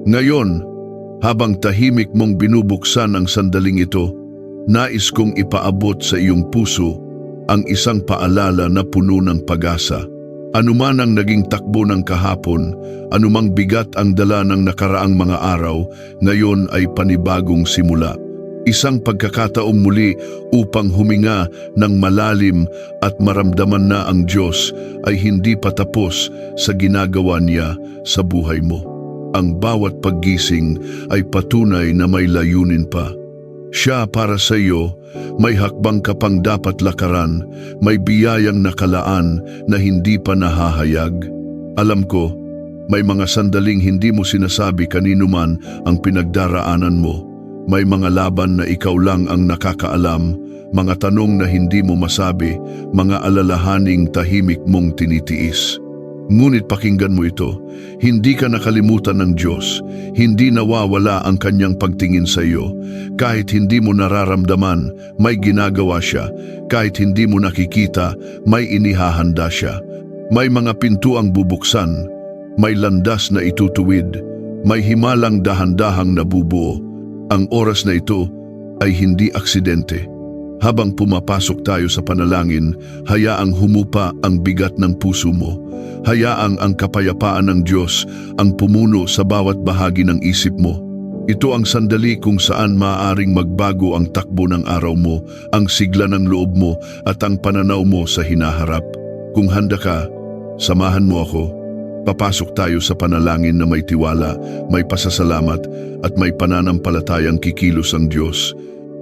Ngayon, habang tahimik mong binubuksan ang sandaling ito, nais kong ipaabot sa iyong puso ang isang paalala na puno ng pag-asa. Anuman ang naging takbo ng kahapon, anumang bigat ang dala ng nakaraang mga araw, ngayon ay panibagong simula. Isang pagkakataong muli upang huminga ng malalim at maramdaman na ang Diyos ay hindi patapos sa ginagawa niya sa buhay mo. Ang bawat paggising ay patunay na may layunin pa. Siya para sa iyo, may hakbang ka pang dapat lakaran, may biyayang nakalaan na hindi pa nahahayag. Alam ko, may mga sandaling hindi mo sinasabi kanino man ang pinagdaraanan mo. May mga laban na ikaw lang ang nakakaalam, mga tanong na hindi mo masabi, mga alalahaning tahimik mong tinitiis. Ngunit pakinggan mo ito, hindi ka nakalimutan ng Diyos, hindi nawawala ang kanyang pagtingin sa iyo. Kahit hindi mo nararamdaman, may ginagawa siya. Kahit hindi mo nakikita, may inihahanda siya. May mga pintuang bubuksan, may landas na itutuwid, may himalang dahan-dahang nabubuo. Ang oras na ito ay hindi aksidente. Habang pumapasok tayo sa panalangin, hayaang humupa ang bigat ng puso mo. Hayaang ang kapayapaan ng Diyos ang pumuno sa bawat bahagi ng isip mo. Ito ang sandali kung saan maaaring magbago ang takbo ng araw mo, ang sigla ng loob mo at ang pananaw mo sa hinaharap. Kung handa ka, samahan mo ako. Papasok tayo sa panalangin na may tiwala, may pasasalamat at may pananampalatayang kikilos ang Diyos.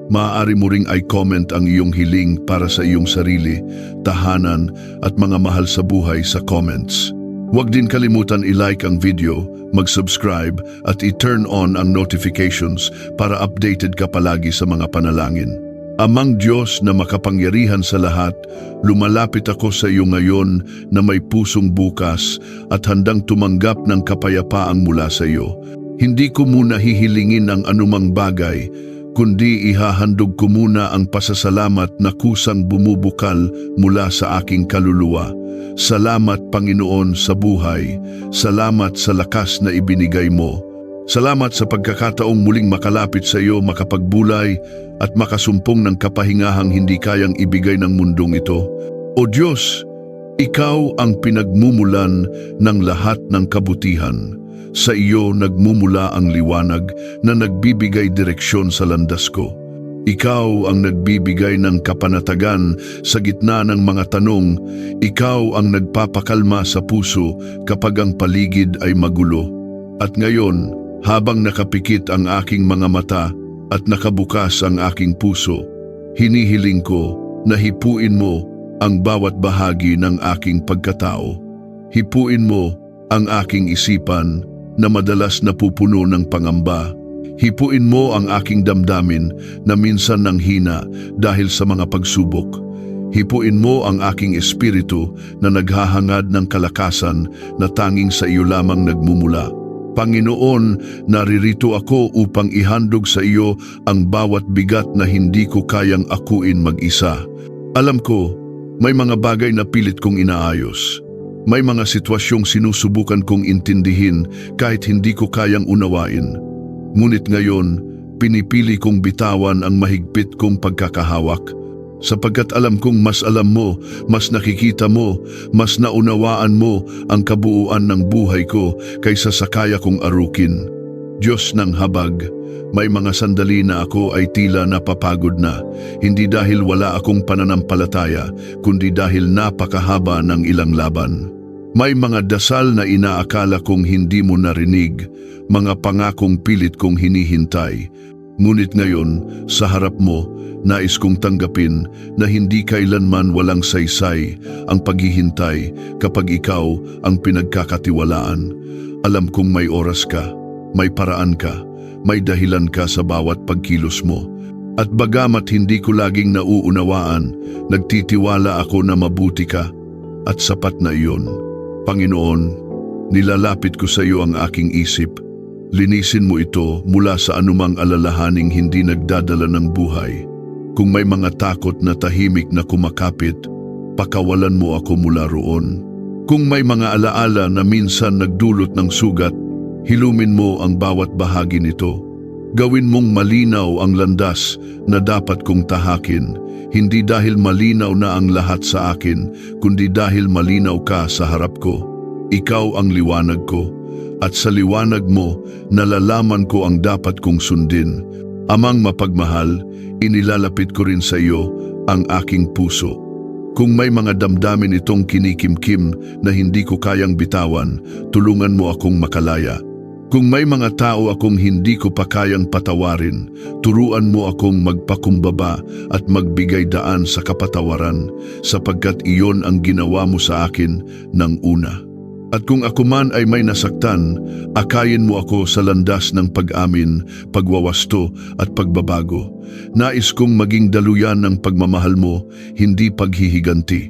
Maaari mo ring i-comment ang iyong hiling para sa iyong sarili, tahanan at mga mahal sa buhay sa comments. Huwag din kalimutan i-like ang video, mag-subscribe at i-turn on ang notifications para updated ka palagi sa mga panalangin. Amang Diyos na makapangyarihan sa lahat, lumalapit ako sa iyo ngayon na may pusong bukas at handang tumanggap ng kapayapaang mula sa iyo. Hindi ko muna hihilingin ang anumang bagay, kundi ihahandog ko muna ang pasasalamat na kusang bumubukal mula sa aking kaluluwa. Salamat Panginoon sa buhay, salamat sa lakas na ibinigay mo. Salamat sa pagkakataong muling makalapit sa iyo, makapagbulay at makasumpong ng kapahingahang hindi kayang ibigay ng mundong ito. O Diyos, Ikaw ang pinagmumulan ng lahat ng kabutihan. Sa iyo nagmumula ang liwanag na nagbibigay direksyon sa landas ko. Ikaw ang nagbibigay ng kapanatagan sa gitna ng mga tanong. Ikaw ang nagpapakalma sa puso kapag ang paligid ay magulo. At ngayon, habang nakapikit ang aking mga mata at nakabukas ang aking puso, hinihiling ko na hipuin mo ang bawat bahagi ng aking pagkatao. Hipuin mo ang aking isipan na madalas napupuno ng pangamba. Hipuin mo ang aking damdamin na minsan nanghina dahil sa mga pagsubok. Hipuin mo ang aking espiritu na naghahangad ng kalakasan na tanging sa iyo lamang nagmumula. Panginoon, naririto ako upang ihandog sa iyo ang bawat bigat na hindi ko kayang akuin mag-isa. Alam ko, may mga bagay na pilit kong inaayos. May mga sitwasyong sinusubukan kong intindihin kahit hindi ko kayang unawain. Ngunit ngayon, pinipili kong bitawan ang mahigpit kong pagkakahawak. Sapagkat alam kong mas alam mo, mas nakikita mo, mas naunawaan mo ang kabuuan ng buhay ko kaysa sa kaya kong arukin. Diyos ng habag, may mga sandali na ako ay tila napapagod na, hindi dahil wala akong pananampalataya, kundi dahil napakahaba ng ilang laban. May mga dasal na inaakala kong hindi mo narinig, mga pangakong pilit kong hinihintay. Ngunit ngayon, sa harap mo, nais kong tanggapin na hindi kailanman walang saysay ang paghihintay kapag ikaw ang pinagkakatiwalaan. Alam kong may oras ka, may paraan ka, may dahilan ka sa bawat pagkilos mo. At bagamat hindi ko laging nauunawaan, nagtitiwala ako na mabuti ka at sapat na iyon. Panginoon, nilalapit ko sa iyo ang aking isip. Linisin mo ito mula sa anumang alalahaning hindi nagdadala ng buhay. Kung may mga takot na tahimik na kumakapit, pakawalan mo ako mula roon. Kung may mga alaala na minsan nagdulot ng sugat, Hilumin mo ang bawat bahagi nito. Gawin mong malinaw ang landas na dapat kong tahakin, hindi dahil malinaw na ang lahat sa akin, kundi dahil malinaw ka sa harap ko. Ikaw ang liwanag ko, at sa liwanag mo, nalalaman ko ang dapat kong sundin. Amang mapagmahal, inilalapit ko rin sa iyo ang aking puso. Kung may mga damdamin itong kinikimkim na hindi ko kayang bitawan, tulungan mo akong makalaya. Kung may mga tao akong hindi ko pa kayang patawarin, turuan mo akong magpakumbaba at magbigay daan sa kapatawaran, sapagkat iyon ang ginawa mo sa akin ng una. At kung ako man ay may nasaktan, akayin mo ako sa landas ng pag-amin, pagwawasto at pagbabago. Nais kong maging daluyan ng pagmamahal mo, hindi paghihiganti.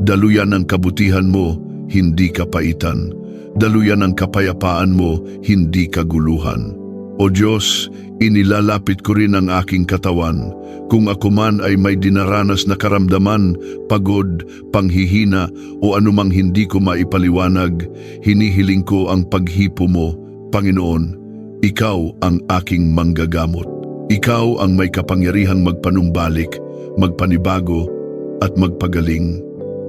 Daluyan ng kabutihan mo, hindi kapaitan. Daluyan ng kapayapaan mo, hindi kaguluhan. O Diyos, inilalapit ko rin ang aking katawan. Kung ako man ay may dinaranas na karamdaman, pagod, panghihina o anumang hindi ko maipaliwanag, hinihiling ko ang paghipo mo. Panginoon, Ikaw ang aking manggagamot. Ikaw ang may kapangyarihang magpanumbalik, magpanibago at magpagaling.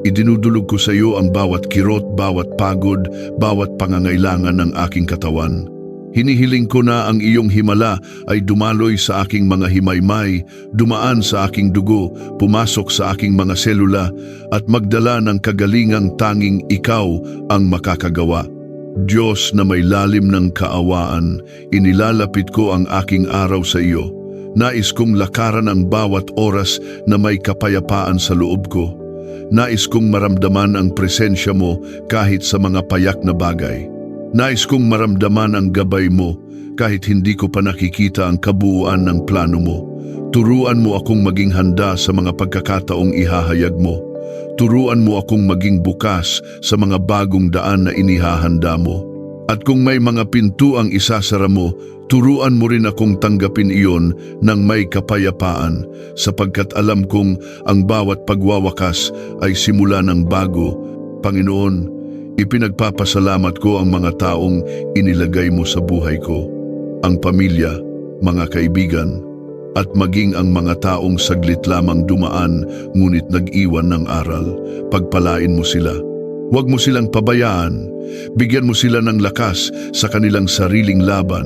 Idinudulog ko sa iyo ang bawat kirot, bawat pagod, bawat pangangailangan ng aking katawan. Hinihiling ko na ang iyong himala ay dumaloy sa aking mga himaymay, dumaan sa aking dugo, pumasok sa aking mga selula at magdala ng kagalingang tanging ikaw ang makakagawa. Diyos na may lalim ng kaawaan, inilalapit ko ang aking araw sa iyo. Nais kong lakaran ang bawat oras na may kapayapaan sa loob ko. Nais kong maramdaman ang presensya mo kahit sa mga payak na bagay. Nais kong maramdaman ang gabay mo kahit hindi ko pa nakikita ang kabuuan ng plano mo. Turuan mo akong maging handa sa mga pagkakataong ihahayag mo. Turuan mo akong maging bukas sa mga bagong daan na inihahanda mo. At kung may mga pintuang isasara mo, turuan mo rin akong tanggapin iyon ng may kapayapaan, sapagkat alam kong ang bawat pagwawakas ay simula ng bago. Panginoon, ipinagpapasalamat ko ang mga taong inilagay mo sa buhay ko, ang pamilya, mga kaibigan, at maging ang mga taong saglit lamang dumaan ngunit nag-iwan ng aral. Pagpalain mo sila. Huwag mo silang pabayaan. Bigyan mo sila ng lakas sa kanilang sariling laban.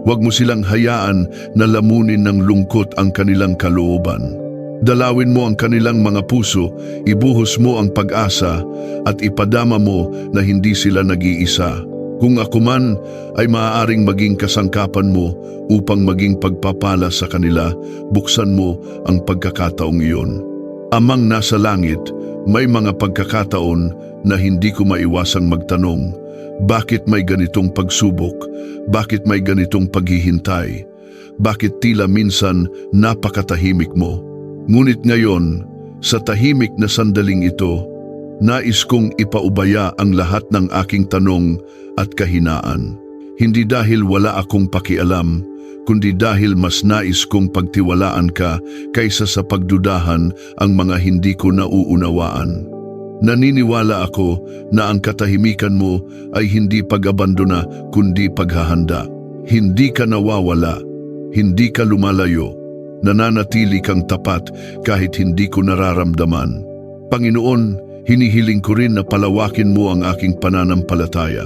Huwag mo silang hayaan na lamunin ng lungkot ang kanilang kalooban. Dalawin mo ang kanilang mga puso, ibuhos mo ang pag-asa at ipadama mo na hindi sila nag-iisa. Kung ako man ay maaaring maging kasangkapan mo upang maging pagpapala sa kanila, buksan mo ang pagkakataong iyon. Amang nasa langit, may mga pagkakataon na hindi ko maiwasang magtanong, bakit may ganitong pagsubok? Bakit may ganitong paghihintay? Bakit tila minsan napakatahimik mo? Ngunit ngayon, sa tahimik na sandaling ito, nais kong ipaubaya ang lahat ng aking tanong at kahinaan. Hindi dahil wala akong pakialam, kundi dahil mas nais kong pagtiwalaan ka kaysa sa pagdudahan ang mga hindi ko nauunawaan. Naniniwala ako na ang katahimikan mo ay hindi pag-abandona kundi paghahanda. Hindi ka nawawala, hindi ka lumalayo, nananatili kang tapat kahit hindi ko nararamdaman. Panginoon, hinihiling ko rin na palawakin mo ang aking pananampalataya.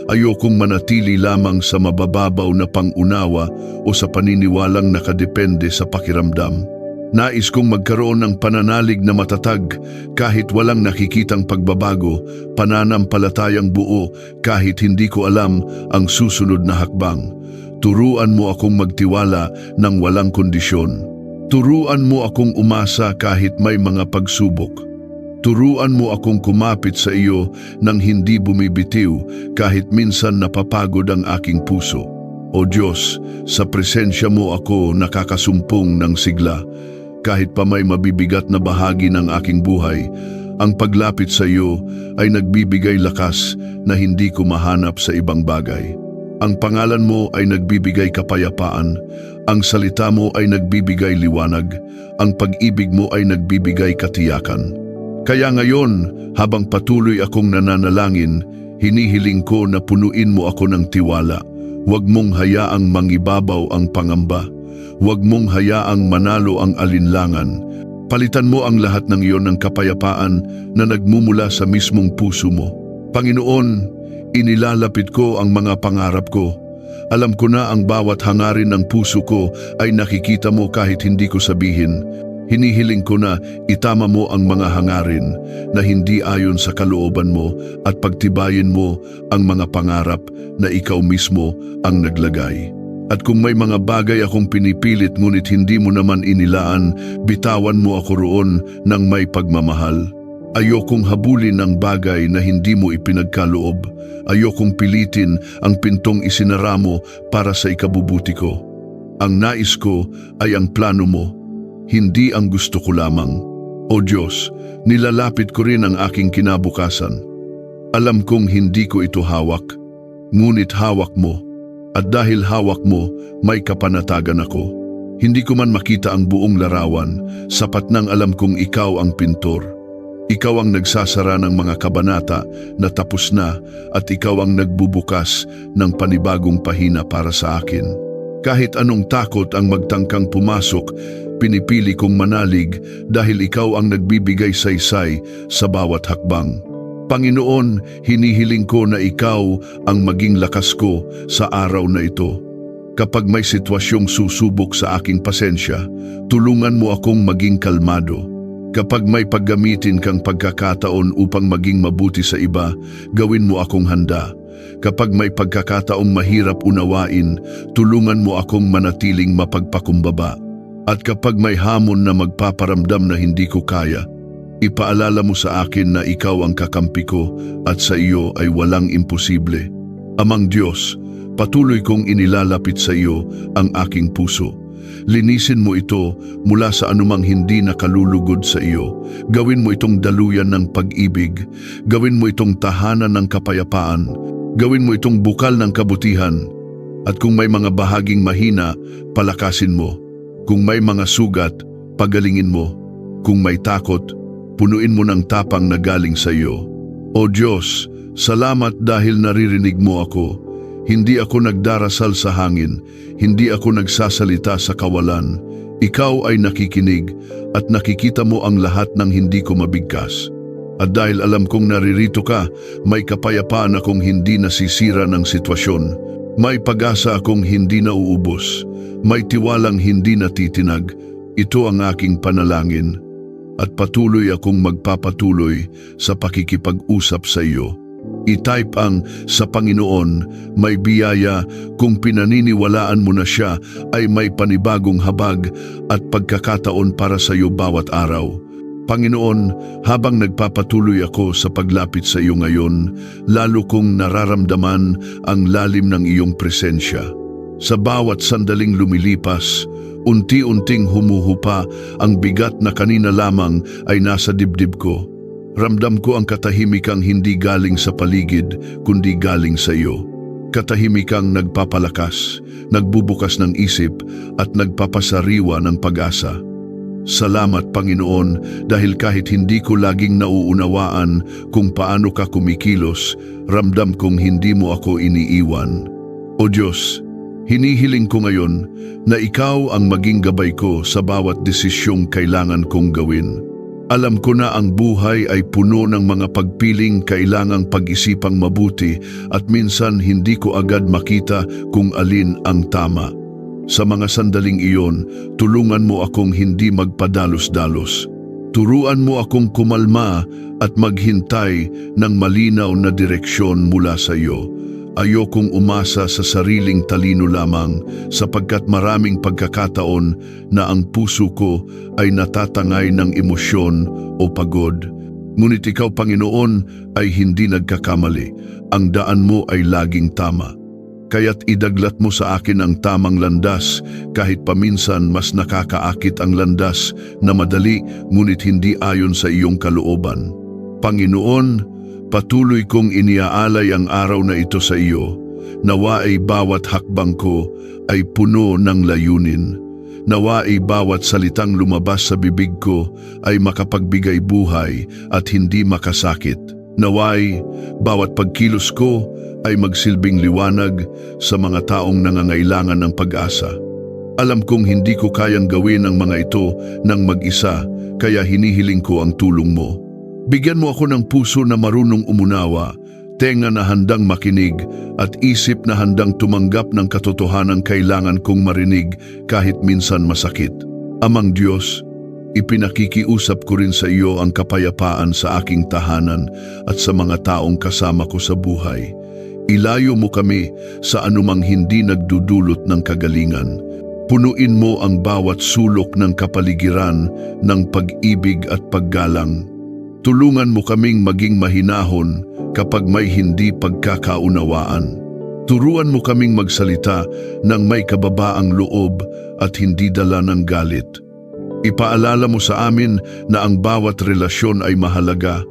Ayokong manatili lamang sa mabababaw na pangunawa o sa paniniwalang nakadepende sa pakiramdam. Nais kong magkaroon ng pananalig na matatag kahit walang nakikitang pagbabago, pananampalatayang buo kahit hindi ko alam ang susunod na hakbang. Turuan mo akong magtiwala ng walang kondisyon. Turuan mo akong umasa kahit may mga pagsubok. Turuan mo akong kumapit sa iyo nang hindi bumibitiw kahit minsan napapagod ang aking puso. O Diyos, sa presensya mo ako nakakasumpong ng sigla. Kahit pa may mabibigat na bahagi ng aking buhay, ang paglapit sa iyo ay nagbibigay lakas na hindi ko mahanap sa ibang bagay. Ang pangalan mo ay nagbibigay kapayapaan, ang salita mo ay nagbibigay liwanag, ang pag-ibig mo ay nagbibigay katiyakan. Kaya ngayon, habang patuloy akong nananalangin, hinihiling ko na punuin mo ako ng tiwala. Huwag mong hayaang mangibabaw ang pangamba. Huwag mong hayaang manalo ang alinlangan. Palitan mo ang lahat ng iyon ng kapayapaan na nagmumula sa mismong puso mo. Panginoon, inilalapit ko ang mga pangarap ko. Alam ko na ang bawat hangarin ng puso ko ay nakikita mo kahit hindi ko sabihin. Hinihiling ko na itama mo ang mga hangarin na hindi ayon sa kalooban mo at pagtibayin mo ang mga pangarap na ikaw mismo ang naglagay. At kung may mga bagay akong pinipilit ngunit hindi mo naman inilaan, bitawan mo ako roon ng may pagmamahal. Ayokong habulin ang bagay na hindi mo ipinagkaloob. Ayokong pilitin ang pintong isinara mo para sa ikabubuti ko. Ang nais ko ay ang plano mo, hindi ang gusto ko lamang. O Diyos, nilalapit ko rin ang aking kinabukasan. Alam kong hindi ko ito hawak, ngunit hawak mo. At dahil hawak mo, may kapanatagan ako. Hindi ko man makita ang buong larawan, sapat nang alam kong ikaw ang pintor. Ikaw ang nagsasara ng mga kabanata na tapos na at ikaw ang nagbubukas ng panibagong pahina para sa akin. Kahit anong takot ang magtangkang pumasok, pinipili kong manalig dahil ikaw ang nagbibigay saysay sa bawat hakbang. Panginoon, hinihiling ko na ikaw ang maging lakas ko sa araw na ito. Kapag may sitwasyong susubok sa aking pasensya, tulungan mo akong maging kalmado. Kapag may paggamitin kang pagkakataon upang maging mabuti sa iba, gawin mo akong handa. Kapag may pagkakataong mahirap unawain, tulungan mo akong manatiling mapagpakumbaba. At kapag may hamon na magpaparamdam na hindi ko kaya, ipaalala mo sa akin na ikaw ang kakampi ko at sa iyo ay walang imposible. Amang Diyos, patuloy kong inilalapit sa iyo ang aking puso. Linisin mo ito mula sa anumang hindi nakalulugod sa iyo. Gawin mo itong daluyan ng pag-ibig. Gawin mo itong tahanan ng kapayapaan. Gawin mo itong bukal ng kabutihan. At kung may mga bahaging mahina, palakasin mo. Kung may mga sugat, pagalingin mo. Kung may takot, punuin mo ng tapang na galing sa iyo. O Diyos, salamat dahil naririnig mo ako. Hindi ako nagdarasal sa hangin, hindi ako nagsasalita sa kawalan. Ikaw ay nakikinig at nakikita mo ang lahat ng hindi ko mabigkas. At dahil alam kong naririto ka, may kapayapaan akong hindi nasisira ng sitwasyon. May pag-asa akong hindi nauubos. May tiwalang hindi natitinag. Ito ang aking panalangin. At patuloy akong magpapatuloy sa pakikipag-usap sa iyo. I-type ang sa Panginoon, may biyaya, kung pinaniniwalaan mo na siya ay may panibagong habag at pagkakataon para sa iyo bawat araw. Panginoon, habang nagpapatuloy ako sa paglapit sa iyo ngayon, lalo kong nararamdaman ang lalim ng iyong presensya. Sa bawat sandaling lumilipas, unti-unting humuhupa ang bigat na kanina lamang ay nasa dibdib ko. Ramdam ko ang katahimikang hindi galing sa paligid, kundi galing sa iyo. Katahimikang nagpapalakas, nagbubukas ng isip at nagpapasariwa ng pag-asa. Salamat Panginoon dahil kahit hindi ko laging nauunawaan kung paano ka kumikilos, ramdam kong hindi mo ako iniiwan. O Diyos, hinihiling ko ngayon na ikaw ang maging gabay ko sa bawat desisyong kailangan kong gawin. Alam ko na ang buhay ay puno ng mga pagpiling kailangang pag-isipang mabuti at minsan hindi ko agad makita kung alin ang tama. Sa mga sandaling iyon, tulungan mo akong hindi magpadalos-dalos. Turuan mo akong kumalma at maghintay ng malinaw na direksyon mula sa iyo. Ayokong umasa sa sariling talino lamang sapagkat maraming pagkakataon na ang puso ko ay natatangay ng emosyon o pagod. Ngunit ikaw, Panginoon, ay hindi nagkakamali. Ang daan mo ay laging tama. Kaya't idaglat mo sa akin ang tamang landas kahit paminsan mas nakakaakit ang landas na madali ngunit hindi ayon sa iyong kalooban. Panginoon, patuloy kong iniaalay ang araw na ito sa iyo. Nawa ay bawat hakbang ko ay puno ng layunin. Nawa ay bawat salitang lumabas sa bibig ko ay makapagbigay buhay at hindi makasakit. Naway, bawat pagkilos ko ay magsilbing liwanag sa mga taong nangangailangan ng pag-asa. Alam kong hindi ko kayang gawin ang mga ito ng mag-isa, kaya hinihiling ko ang tulong mo. Bigyan mo ako ng puso na marunong umunawa, tenga na handang makinig, at isip na handang tumanggap ng katotohanang kailangan kong marinig kahit minsan masakit. Amang Diyos, ipinakikiusap ko rin sa iyo ang kapayapaan sa aking tahanan at sa mga taong kasama ko sa buhay. Ilayo mo kami sa anumang hindi nagdudulot ng kagalingan. Punuin mo ang bawat sulok ng kapaligiran ng pag-ibig at paggalang. Tulungan mo kaming maging mahinahon kapag may hindi pagkakaunawaan. Turuan mo kaming magsalita ng may kababaang loob at hindi dala ng galit. Ipaalala mo sa amin na ang bawat relasyon ay mahalaga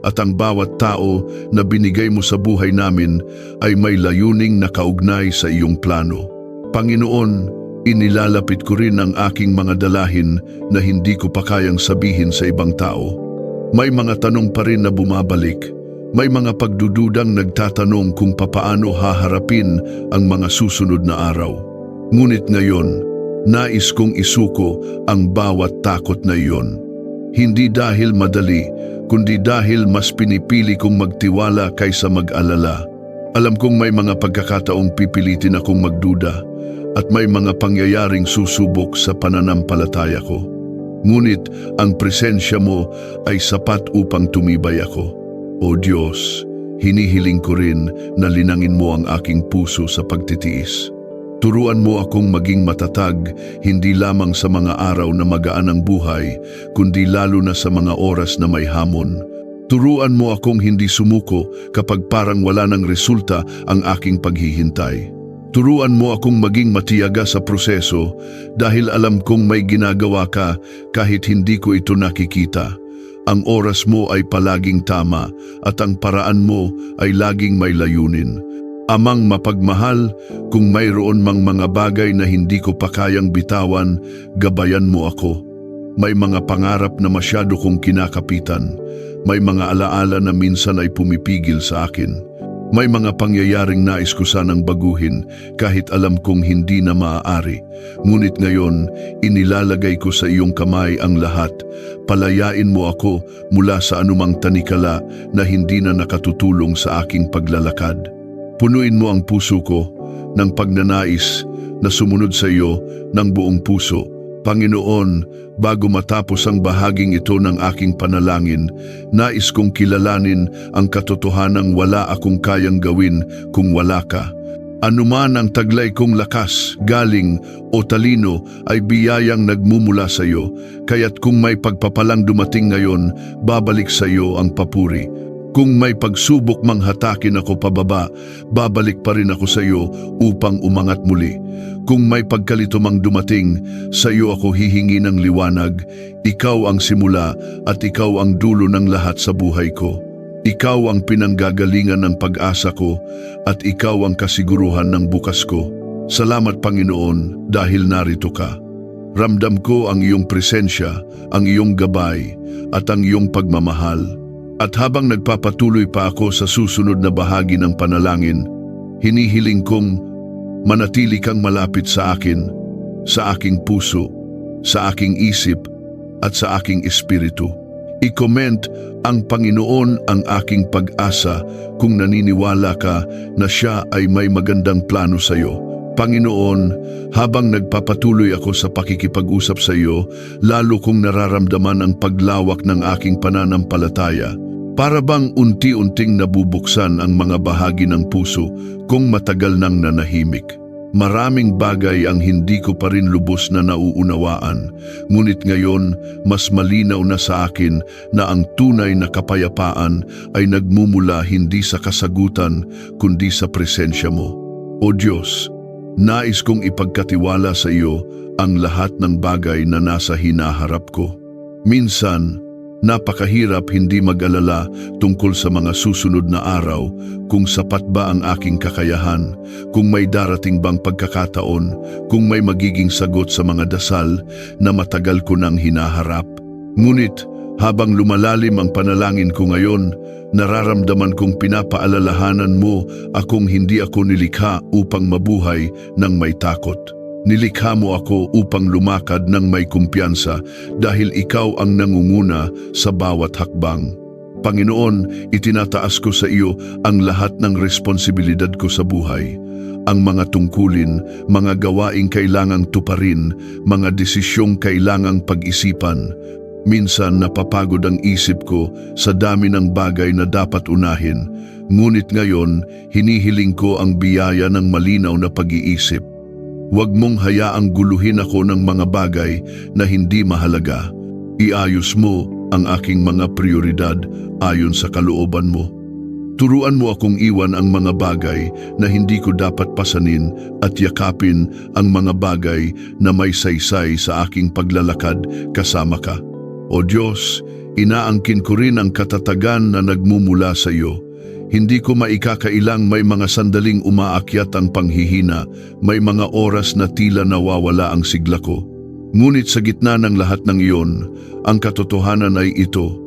at ang bawat tao na binigay mo sa buhay namin ay may layuning nakaugnay sa iyong plano. Panginoon, inilalapit ko rin ang aking mga dalahin na hindi ko pa kayang sabihin sa ibang tao. May mga tanong pa rin na bumabalik. May mga pagdududang nagtatanong kung papaano haharapin ang mga susunod na araw. Ngunit ngayon, nais kong isuko ang bawat takot na iyon. Hindi dahil madali, kundi dahil mas pinipili kong magtiwala kaysa mag-alala. Alam kong may mga pagkakataong pipilitin akong magduda at may mga pangyayaring susubok sa pananampalataya ko. Ngunit ang presensya mo ay sapat upang tumibay ako. O Diyos, hinihiling ko rin na linangin mo ang aking puso sa pagtitiis. Turuan mo akong maging matatag, hindi lamang sa mga araw na magaan ang buhay, kundi lalo na sa mga oras na may hamon. Turuan mo akong hindi sumuko kapag parang wala ng resulta ang aking paghihintay. Turuan mo akong maging matiyaga sa proseso dahil alam kong may ginagawa ka kahit hindi ko ito nakikita. Ang oras mo ay palaging tama at ang paraan mo ay laging may layunin. Amang mapagmahal, kung mayroon mang mga bagay na hindi ko pa kayang bitawan, gabayan mo ako. May mga pangarap na masyado kong kinakapitan. May mga alaala na minsan ay pumipigil sa akin. May mga pangyayaring nais ko sanang baguhin kahit alam kong hindi na maaari. Ngunit ngayon, inilalagay ko sa iyong kamay ang lahat. Palayain mo ako mula sa anumang tanikala na hindi na nakatutulong sa aking paglalakad. Punuin mo ang puso ko ng pagnanais na sumunod sa iyo ng buong puso. Panginoon, bago matapos ang bahaging ito ng aking panalangin, nais kong kilalanin ang katotohanang wala akong kayang gawin kung wala ka. Anuman ang taglay kong lakas, galing o talino ay biyayang nagmumula sa iyo, kaya't kung may pagpapalang dumating ngayon, babalik sa iyo ang papuri. Kung may pagsubok mang hatakin ako pababa, babalik pa rin ako sa iyo upang umangat muli. Kung may pagkalito mang dumating, sa iyo ako hihingi ng liwanag. Ikaw ang simula at ikaw ang dulo ng lahat sa buhay ko. Ikaw ang pinanggagalingan ng pag-asa ko at ikaw ang kasiguruhan ng bukas ko. Salamat Panginoon dahil narito ka. Ramdam ko ang iyong presensya, ang iyong gabay at ang iyong pagmamahal. At habang nagpapatuloy pa ako sa susunod na bahagi ng panalangin, hinihiling kong manatili kang malapit sa akin, sa aking puso, sa aking isip, at sa aking espiritu. I-comment ang Panginoon ang aking pag-asa kung naniniwala ka na siya ay may magandang plano sa iyo. Panginoon, habang nagpapatuloy ako sa pakikipag-usap sa iyo, lalo kong nararamdaman ang paglawak ng aking pananampalataya. Para bang unti-unting nabubuksan ang mga bahagi ng puso kung matagal nang nanahimik. Maraming bagay ang hindi ko pa rin lubos na nauunawaan, ngunit ngayon mas malinaw na sa akin na ang tunay na kapayapaan ay nagmumula hindi sa kasagutan kundi sa presensya mo. O Diyos, nais kong ipagkatiwala sa iyo ang lahat ng bagay na nasa hinaharap ko. Minsan, napakahirap hindi mag-alala tungkol sa mga susunod na araw, kung sapat ba ang aking kakayahan, kung may darating bang pagkakataon, kung may magiging sagot sa mga dasal na matagal ko nang hinaharap. Ngunit Habang lumalalim ang panalangin ko ngayon, nararamdaman kong pinapaalalahanan mo akong hindi ako nilikha upang mabuhay ng may takot. Nilikha mo ako upang lumakad ng may kumpiyansa dahil ikaw ang nangunguna sa bawat hakbang. Panginoon, itinataas ko sa iyo ang lahat ng responsibilidad ko sa buhay. Ang mga tungkulin, mga gawaing kailangang tuparin, mga desisyong kailangang pag-isipan. Minsan napapagod ang isip ko sa dami ng bagay na dapat unahin, ngunit ngayon hinihiling ko ang biyaya ng malinaw na pag-iisip. Huwag mong hayaang guluhin ako ng mga bagay na hindi mahalaga. Iayos mo ang aking mga prioridad ayon sa kalooban mo. Turuan mo akong iwan ang mga bagay na hindi ko dapat pasanin at yakapin ang mga bagay na may saysay sa aking paglalakad kasama ka. O Diyos, inaangkin ko rin ang katatagan na nagmumula sa iyo. Hindi ko maikakailang may mga sandaling umaakyat ang panghihina, may mga oras na tila nawawala ang sigla ko. Ngunit sa gitna ng lahat ng iyon, ang katotohanan ay ito.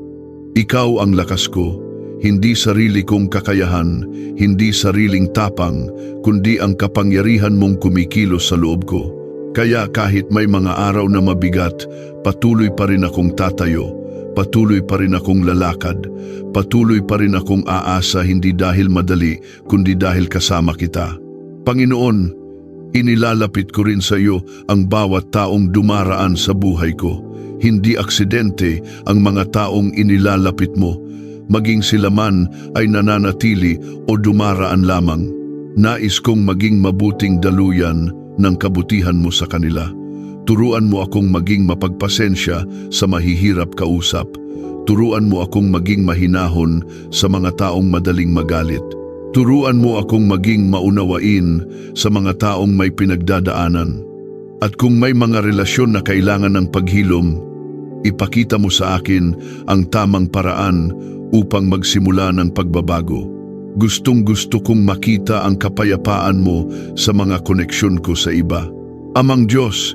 Ikaw ang lakas ko, hindi sarili kong kakayahan, hindi sariling tapang, kundi ang kapangyarihan mong kumikilos sa loob ko. Kaya kahit may mga araw na mabigat, patuloy pa rin akong tatayo, patuloy pa rin akong lalakad, patuloy pa rin akong aasa hindi dahil madali, kundi dahil kasama kita. Panginoon, inilalapit ko rin sa iyo ang bawat taong dumaraan sa buhay ko. Hindi aksidente ang mga taong inilalapit mo, maging sila man ay nananatili o dumaraan lamang. Nais kong maging mabuting daluyan ng kabutihan mo sa kanila. Turuan mo akong maging mapagpasensya sa mahihirap kausap. Turuan mo akong maging mahinahon sa mga taong madaling magalit. Turuan mo akong maging maunawain sa mga taong may pinagdadaanan. At kung may mga relasyon na kailangan ng paghilom, ipakita mo sa akin ang tamang paraan upang magsimula ng pagbabago. Gustong-gusto kong makita ang kapayapaan mo sa mga koneksyon ko sa iba. Amang Diyos,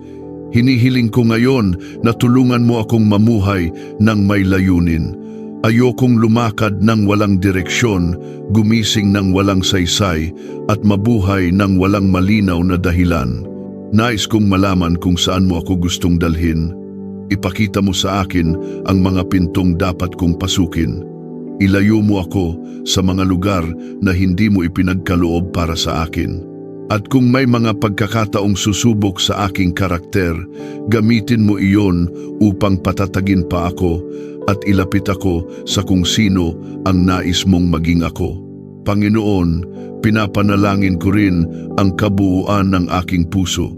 hinihiling ko ngayon na tulungan mo akong mamuhay ng may layunin. Ayokong lumakad ng walang direksyon, gumising ng walang saysay, at mabuhay ng walang malinaw na dahilan. Nais kong malaman kung saan mo ako gustong dalhin. Ipakita mo sa akin ang mga pintong dapat kong pasukin. Ilayo mo ako sa mga lugar na hindi mo ipinagkaloob para sa akin. At kung may mga pagkakataong susubok sa aking karakter, gamitin mo iyon upang patatagin pa ako at ilapit ako sa kung sino ang nais mong maging ako. Panginoon, pinapanalangin ko rin ang kabuuan ng aking puso.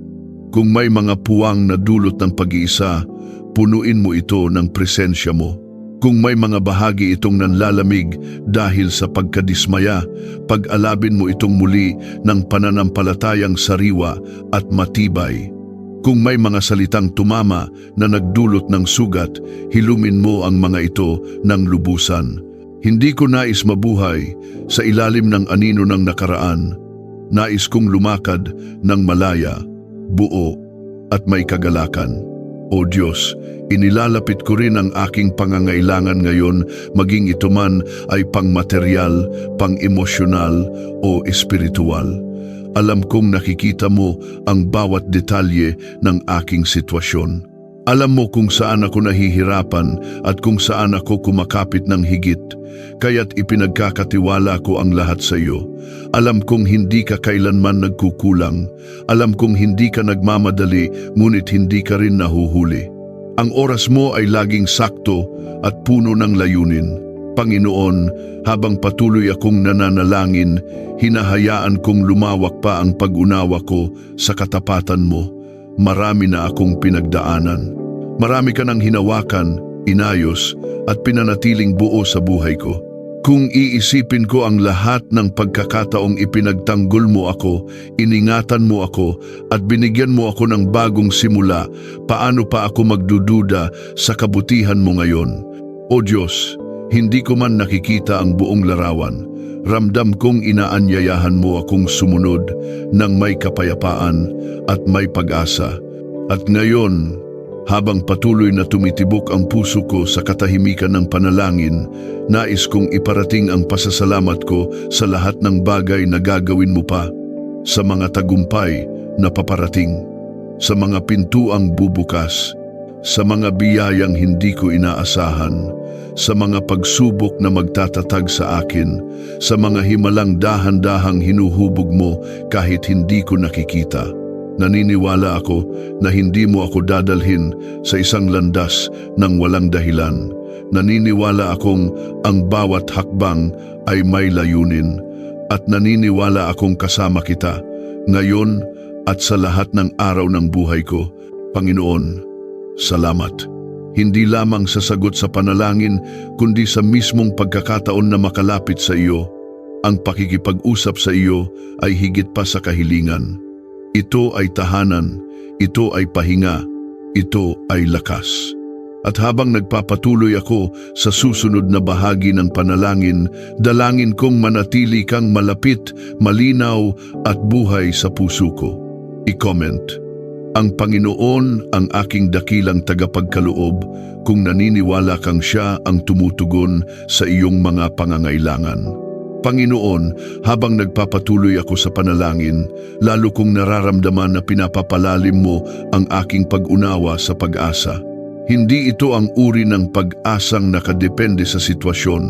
Kung may mga puwang na dulot ng pag-iisa, punuin mo ito ng presensya mo. Kung may mga bahagi itong nanlalamig dahil sa pagkadismaya, pag-alabin mo itong muli ng pananampalatayang sariwa at matibay. Kung may mga salitang tumama na nagdulot ng sugat, hilumin mo ang mga ito ng lubusan. Hindi ko nais mabuhay sa ilalim ng anino ng nakaraan. Nais kong lumakad ng malaya, buo at may kagalakan. O Diyos, inilalapit ko rin ang aking pangangailangan ngayon, maging ito man ay pang-material, pang-emosyonal o espiritual. Alam kong nakikita mo ang bawat detalye ng aking sitwasyon. Alam mo kung saan ako nahihirapan at kung saan ako kumakapit ng higit, kaya't ipinagkakatiwala ko ang lahat sa iyo. Alam kong hindi ka kailanman nagkukulang. Alam kong hindi ka nagmamadali, ngunit hindi ka rin nahuhuli. Ang oras mo ay laging sakto at puno ng layunin. Panginoon, habang patuloy akong nananalangin, hinahayaan kong lumawak pa ang pag-unawa ko sa katapatan mo. Marami na akong pinagdaanan. Marami ka nang hinawakan, inayos, at pinanatiling buo sa buhay ko. Kung iisipin ko ang lahat ng pagkakataong ipinagtanggol mo ako, iningatan mo ako, at binigyan mo ako ng bagong simula, paano pa ako magdududa sa kabutihan mo ngayon? O Diyos, hindi ko man nakikita ang buong larawan. Ramdam kong inaanyayahan mo akong sumunod ng may kapayapaan at may pag-asa. At ngayon, Habang patuloy na tumitibok ang puso ko sa katahimikan ng panalangin, nais kong iparating ang pasasalamat ko sa lahat ng bagay na gagawin mo pa, sa mga tagumpay na paparating, sa mga pintuang bubukas, sa mga biyayang hindi ko inaasahan, sa mga pagsubok na magtatatag sa akin, sa mga himalang dahan-dahang hinuhubog mo kahit hindi ko nakikita. Naniniwala ako na hindi mo ako dadalhin sa isang landas ng walang dahilan. Naniniwala akong ang bawat hakbang ay may layunin at naniniwala akong kasama kita ngayon at sa lahat ng araw ng buhay ko. Panginoon, salamat. Hindi lamang sa sagot sa panalangin kundi sa mismong pagkakataon na makalapit sa iyo. Ang pakikipag-usap sa iyo ay higit pa sa kahilingan. Ito ay tahanan, ito ay pahinga, ito ay lakas. At habang nagpapatuloy ako sa susunod na bahagi ng panalangin, dalangin kong manatili kang malapit, malinaw at buhay sa puso ko. I-comment, ang Panginoon ang aking dakilang tagapagkaloob kung naniniwala kang siya ang tumutugon sa iyong mga pangangailangan. Panginoon, habang nagpapatuloy ako sa panalangin, lalo kong nararamdaman na pinapapalalim mo ang aking pag-unawa sa pag-asa. Hindi ito ang uri ng pag-asang nakadepende sa sitwasyon,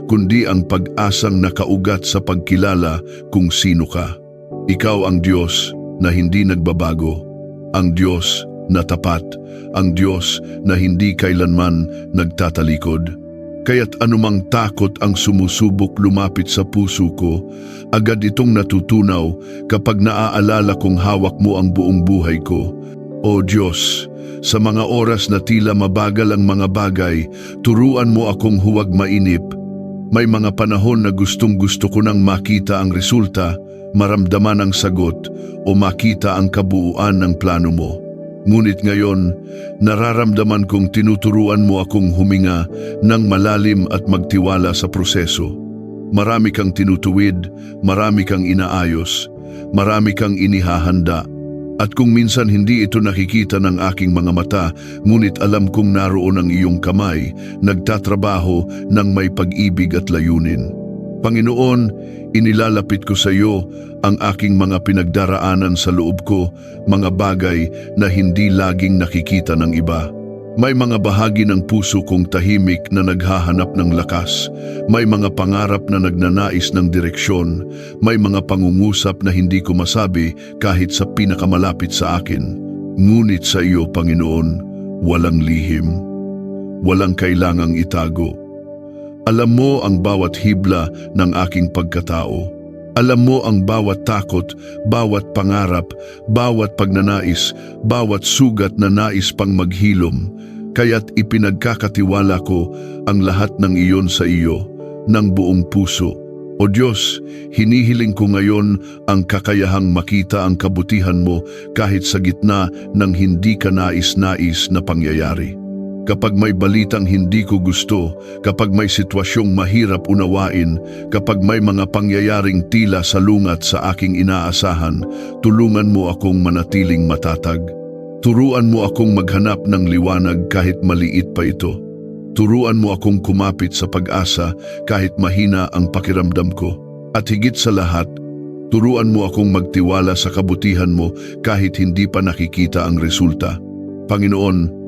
kundi ang pag-asang nakaugat sa pagkilala kung sino ka. Ikaw ang Diyos na hindi nagbabago, ang Diyos na tapat, ang Diyos na hindi kailanman nagtatalikod. Kaya't anumang takot ang sumusubok lumapit sa puso ko, agad itong natutunaw kapag naaalala kong hawak mo ang buong buhay ko. O Diyos, sa mga oras na tila mabagal ang mga bagay, turuan mo akong huwag mainip. May mga panahon na gustong-gusto ko nang makita ang resulta, maramdaman ang sagot, o makita ang kabuuan ng plano mo. Ngunit ngayon, nararamdaman kong tinuturuan mo akong huminga ng malalim at magtiwala sa proseso. Marami kang tinutuwid, marami kang inaayos, marami kang inihahanda. At kung minsan hindi ito nakikita ng aking mga mata, ngunit alam kong naroon ang iyong kamay, nagtatrabaho ng may pag-ibig at layunin. Panginoon, inilalapit ko sa iyo ang aking mga pinagdaraanan sa loob ko, mga bagay na hindi laging nakikita ng iba. May mga bahagi ng puso kong tahimik na naghahanap ng lakas, may mga pangarap na nagnanais ng direksyon, may mga pangungusap na hindi ko masabi kahit sa pinakamalapit sa akin. Ngunit sa iyo, Panginoon, walang lihim, walang kailangang itago. Alam mo ang bawat hibla ng aking pagkatao. Alam mo ang bawat takot, bawat pangarap, bawat pagnanais, bawat sugat na nais pang maghilom. Kaya't ipinagkakatiwala ko ang lahat ng iyon sa iyo, ng buong puso. O Diyos, hinihiling ko ngayon ang kakayahang makita ang kabutihan mo kahit sa gitna ng hindi ka nais-nais na pangyayari. Kapag may balitang hindi ko gusto, kapag may sitwasyong mahirap unawain, kapag may mga pangyayaring tila salungat sa aking inaasahan, tulungan mo akong manatiling matatag. Turuan mo akong maghanap ng liwanag kahit maliit pa ito. Turuan mo akong kumapit sa pag-asa kahit mahina ang pakiramdam ko. At higit sa lahat, turuan mo akong magtiwala sa kabutihan mo kahit hindi pa nakikita ang resulta. Panginoon,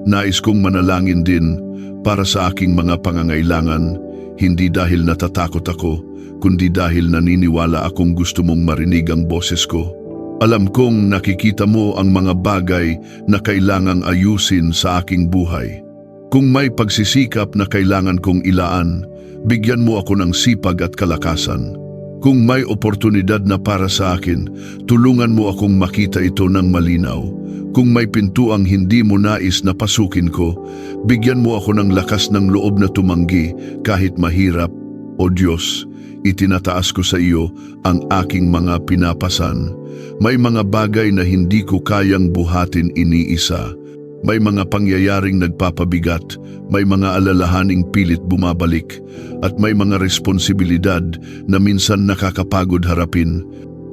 nais kong manalangin din para sa aking mga pangangailangan, hindi dahil natatakot ako, kundi dahil naniniwala akong gusto mong marinig ang boses ko. Alam kong nakikita mo ang mga bagay na kailangang ayusin sa aking buhay. Kung may pagsisikap na kailangan kong ilaan, bigyan mo ako ng sipag at kalakasan. Kung may oportunidad na para sa akin, tulungan mo akong makita ito ng malinaw. Kung may pintuang hindi mo nais na pasukin ko, bigyan mo ako ng lakas ng loob na tumanggi kahit mahirap. O Diyos, itinataas ko sa iyo ang aking mga pinapasan. May mga bagay na hindi ko kayang buhatin iniisa. May mga pangyayaring nagpapabigat, may mga alalahaning pilit bumabalik, at may mga responsibilidad na minsan nakakapagod harapin.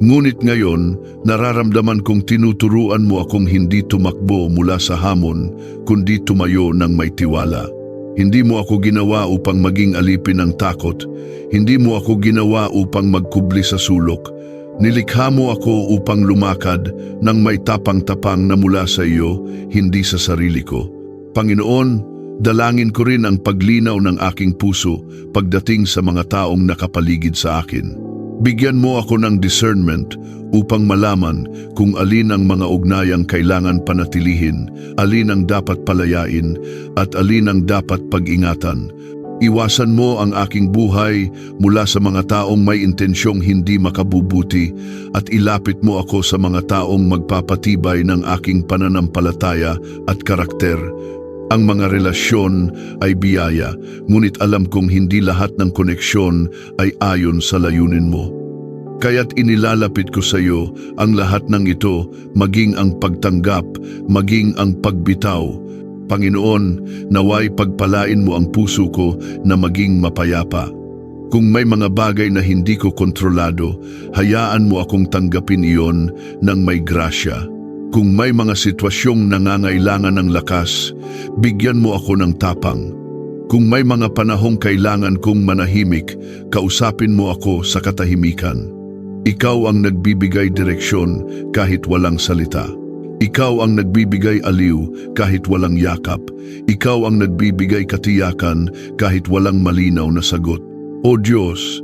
Ngunit ngayon, nararamdaman kong tinuturuan mo akong hindi tumakbo mula sa hamon, kundi tumayo ng may tiwala. Hindi mo ako ginawa upang maging alipin ng takot. Hindi mo ako ginawa upang magkubli sa sulok. Nilikha mo ako upang lumakad ng may tapang-tapang na mula sa iyo, hindi sa sarili ko. Panginoon, dalangin ko rin ang paglinaw ng aking puso pagdating sa mga taong nakapaligid sa akin. Bigyan mo ako ng discernment upang malaman kung alin ang mga ugnayang kailangan panatilihin, alin ang dapat palayain, at alin ang dapat pag-ingatan. Iwasan mo ang aking buhay mula sa mga taong may intensyong hindi makabubuti at ilapit mo ako sa mga taong magpapatibay ng aking pananampalataya at karakter. Ang mga relasyon ay biyaya, ngunit alam kong hindi lahat ng koneksyon ay ayon sa layunin mo. Kaya't inilalapit ko sa iyo ang lahat ng ito, maging ang pagtanggap, maging ang pagbitaw. Panginoon, naway pagpalain mo ang puso ko na maging mapayapa. Kung may mga bagay na hindi ko kontrolado, hayaan mo akong tanggapin iyon ng may grasya. Kung may mga sitwasyong nangangailangan ng lakas, bigyan mo ako ng tapang. Kung may mga panahong kailangan kong manahimik, kausapin mo ako sa katahimikan. Ikaw ang nagbibigay direksyon kahit walang salita. Ikaw ang nagbibigay aliw kahit walang yakap. Ikaw ang nagbibigay katiyakan kahit walang malinaw na sagot. O Diyos,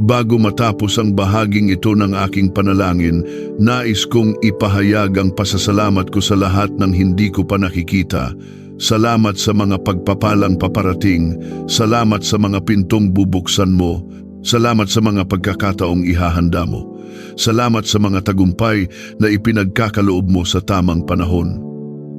bago matapos ang bahaging ito ng aking panalangin, nais kong ipahayag ang pasasalamat ko sa lahat ng hindi ko pa nakikita. Salamat sa mga pagpapalang paparating. Salamat sa mga pintong bubuksan mo. Salamat sa mga pagkakataong ihahanda mo. Salamat sa mga tagumpay na ipinagkakaloob mo sa tamang panahon.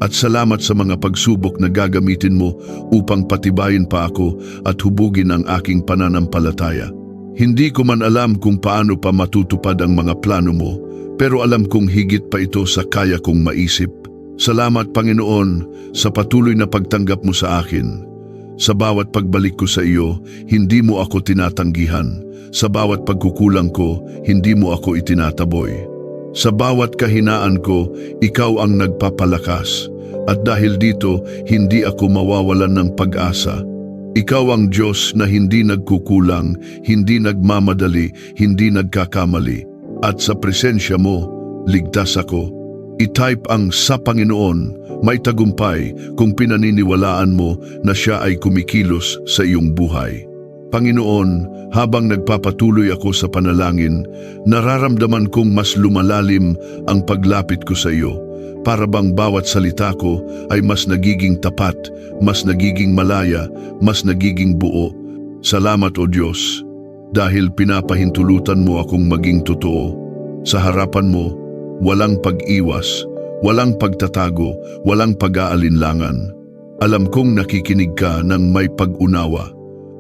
At salamat sa mga pagsubok na gagamitin mo upang patibayin pa ako at hubugin ang aking pananampalataya. Hindi ko man alam kung paano pa matutupad ang mga plano mo, pero alam kong higit pa ito sa kaya kong maisip. Salamat, Panginoon, sa patuloy na pagtanggap mo sa akin. Sa bawat pagbalik ko sa iyo, hindi mo ako tinatanggihan. Sa bawat pagkukulang ko, hindi mo ako itinataboy. Sa bawat kahinaan ko, ikaw ang nagpapalakas. At dahil dito, hindi ako mawawalan ng pag-asa. Ikaw ang Diyos na hindi nagkukulang, hindi nagmamadali, hindi nagkakamali. At sa presensya mo, ligtas ako. I-type ang sa Panginoon, may tagumpay kung pinaniniwalaan mo na siya ay kumikilos sa iyong buhay. Panginoon, habang nagpapatuloy ako sa panalangin, nararamdaman kong mas lumalalim ang paglapit ko sa iyo. Para bang bawat salita ko ay mas nagiging tapat, mas nagiging malaya, mas nagiging buo. Salamat o Diyos, dahil pinapahintulutan mo akong maging totoo. Sa harapan mo, walang pag-iwas, walang pagtatago, walang pag-aalinlangan. Alam kong nakikinig ka ng may pag-unawa.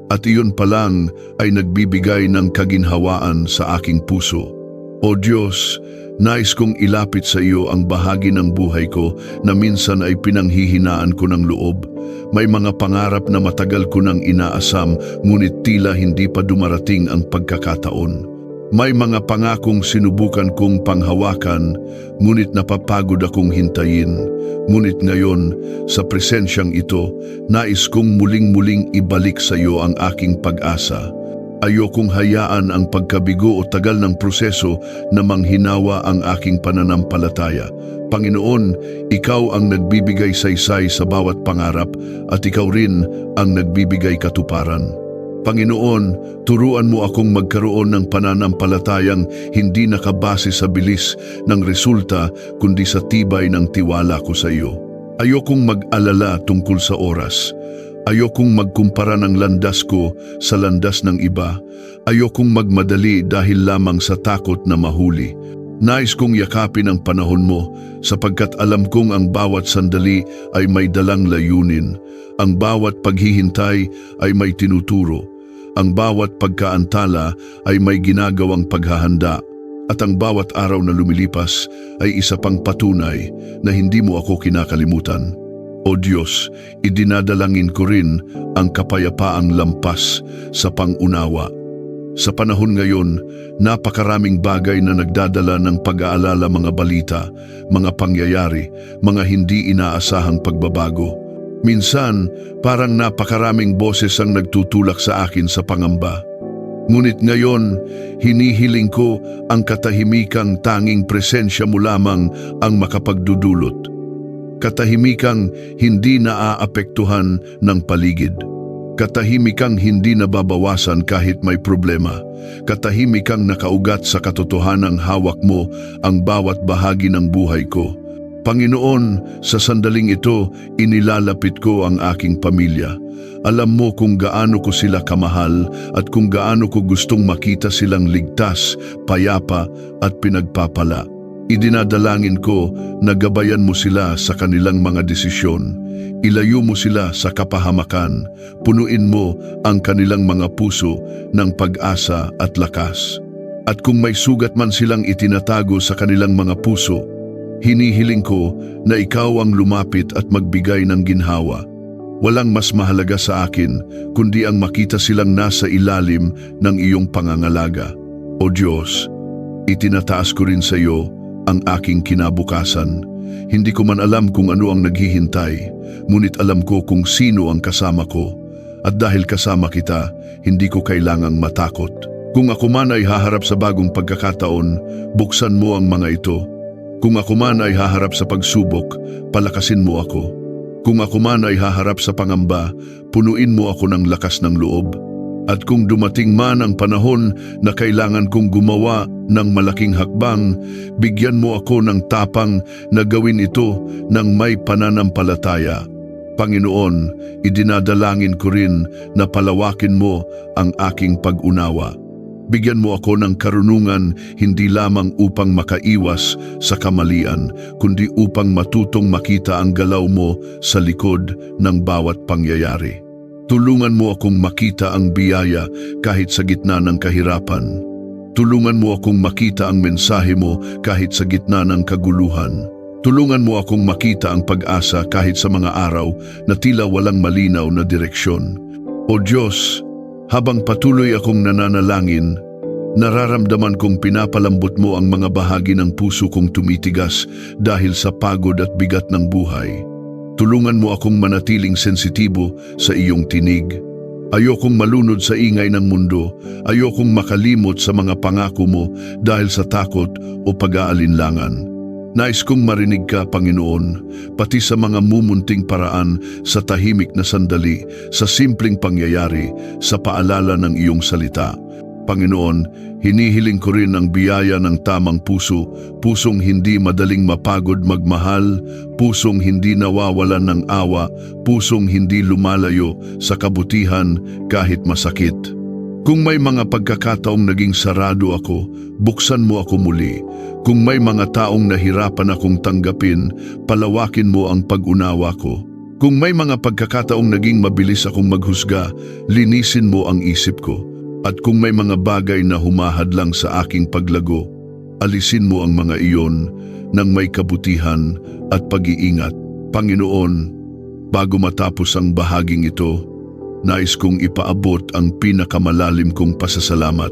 At iyon pa lang ay nagbibigay ng kaginhawaan sa aking puso. O Diyos, nais kong ilapit sa iyo ang bahagi ng buhay ko na minsan ay pinanghihinaan ko ng loob. May mga pangarap na matagal ko nang inaasam, ngunit tila hindi pa dumarating ang pagkakataon. May mga pangakong sinubukan kong panghawakan, ngunit napapagod akong hintayin. Ngunit ngayon, sa presensyang ito, nais kong muling-muling ibalik sa iyo ang aking pag-asa. Ayokong hayaan ang pagkabigo o tagal ng proseso na manghinawa ang aking pananampalataya. Panginoon, ikaw ang nagbibigay saysay sa bawat pangarap at ikaw rin ang nagbibigay katuparan. Panginoon, turuan mo akong magkaroon ng pananampalatayang hindi nakabase sa bilis ng resulta kundi sa tibay ng tiwala ko sa iyo. Ayokong mag-alala tungkol sa oras. Ayokong magkumpara ng landas ko sa landas ng iba. Ayokong magmadali dahil lamang sa takot na mahuli. Nais kong yakapin ang panahon mo sapagkat alam kong ang bawat sandali ay may dalang layunin. Ang bawat paghihintay ay may tinuturo. Ang bawat pagkaantala ay may ginagawang paghahanda. At ang bawat araw na lumilipas ay isa pang patunay na hindi mo ako kinakalimutan. O Diyos, idinadalangin ko rin ang kapayapaang lampas sa pangunawa. Sa panahon ngayon, napakaraming bagay na nagdadala ng pag-aalala, mga balita, mga pangyayari, mga hindi inaasahang pagbabago. Minsan, parang napakaraming boses ang nagtutulak sa akin sa pangamba. Ngunit ngayon, hinihiling ko ang katahimikang tanging presensya mo lamang ang makapagdudulot. Katahimikang hindi naaapektuhan ng paligid. Katahimikang hindi nababawasan kahit may problema. Katahimikang nakaugat sa katotohanang hawak mo ang bawat bahagi ng buhay ko. Panginoon, sa sandaling ito, inilalapit ko ang aking pamilya. Alam mo kung gaano ko sila kamahal at kung gaano ko gustong makita silang ligtas, payapa at pinagpapala. Idinadalangin ko na gabayan mo sila sa kanilang mga desisyon. Ilayo mo sila sa kapahamakan. Punuin mo ang kanilang mga puso ng pag-asa at lakas. At kung may sugat man silang itinatago sa kanilang mga puso, hinihiling ko na ikaw ang lumapit at magbigay ng ginhawa. Walang mas mahalaga sa akin kundi ang makita silang nasa ilalim ng iyong pangangalaga. O Diyos, itinataas ko rin sa iyo ang aking kinabukasan. Hindi ko man alam kung ano ang naghihintay, ngunit alam ko kung sino ang kasama ko. At dahil kasama kita, hindi ko kailangang matakot. Kung ako man ay haharap sa bagong pagkakataon, buksan mo ang mga ito. Kung ako man ay haharap sa pagsubok, palakasin mo ako. Kung ako man ay haharap sa pangamba, punuin mo ako ng lakas ng loob. At kung dumating man ang panahon na kailangan kong gumawa ng malaking hakbang, bigyan mo ako ng tapang na gawin ito ng may pananampalataya. Panginoon, idinadalangin ko rin na palawakin mo ang aking pag-unawa. Bigyan mo ako ng karunungan hindi lamang upang makaiwas sa kamalian, kundi upang matutong makita ang galaw mo sa likod ng bawat pangyayari. Tulungan mo akong makita ang biyaya kahit sa gitna ng kahirapan. Tulungan mo akong makita ang mensahe mo kahit sa gitna ng kaguluhan. Tulungan mo akong makita ang pag-asa kahit sa mga araw na tila walang malinaw na direksyon. O Diyos, habang patuloy akong nananalangin, nararamdaman kong pinapalambot mo ang mga bahagi ng puso kong tumitigas dahil sa pagod at bigat ng buhay. Tulungan mo akong manatiling sensitibo sa iyong tinig. Ayokong malunod sa ingay ng mundo. Ayokong makalimot sa mga pangako mo dahil sa takot o pag-aalinlangan. Nais kong marinig ka, Panginoon, pati sa mga mumunting paraan, sa tahimik na sandali, sa simpleng pangyayari, sa paalala ng iyong salita. Panginoon, hinihiling ko rin ang biyaya ng tamang puso, pusong hindi madaling mapagod magmahal, pusong hindi nawawalan ng awa, pusong hindi lumalayo sa kabutihan kahit masakit. Kung may mga pagkakataong naging sarado ako, buksan mo ako muli. Kung may mga taong nahirapan akong tanggapin, palawakin mo ang pag-unawa ko. Kung may mga pagkakataong naging mabilis akong maghusga, linisin mo ang isip ko. At kung may mga bagay na humahadlang sa aking paglago, alisin mo ang mga iyon ng may kabutihan at pag-iingat. Panginoon, bago matapos ang bahaging ito, nais kong ipaabot ang pinakamalalim kong pasasalamat.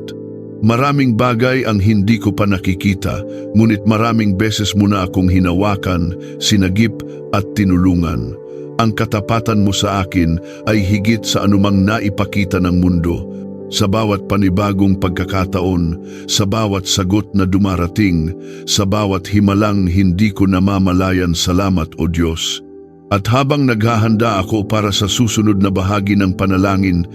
Maraming bagay ang hindi ko pa nakikita, ngunit maraming beses mo na akong hinawakan, sinagip at tinulungan. Ang katapatan mo sa akin ay higit sa anumang naipakita ng mundo. Sa bawat panibagong pagkakataon, sa bawat sagot na dumarating, sa bawat himalang hindi ko namamalayan, salamat o Diyos. At habang naghahanda ako para sa susunod na bahagi ng panalangin,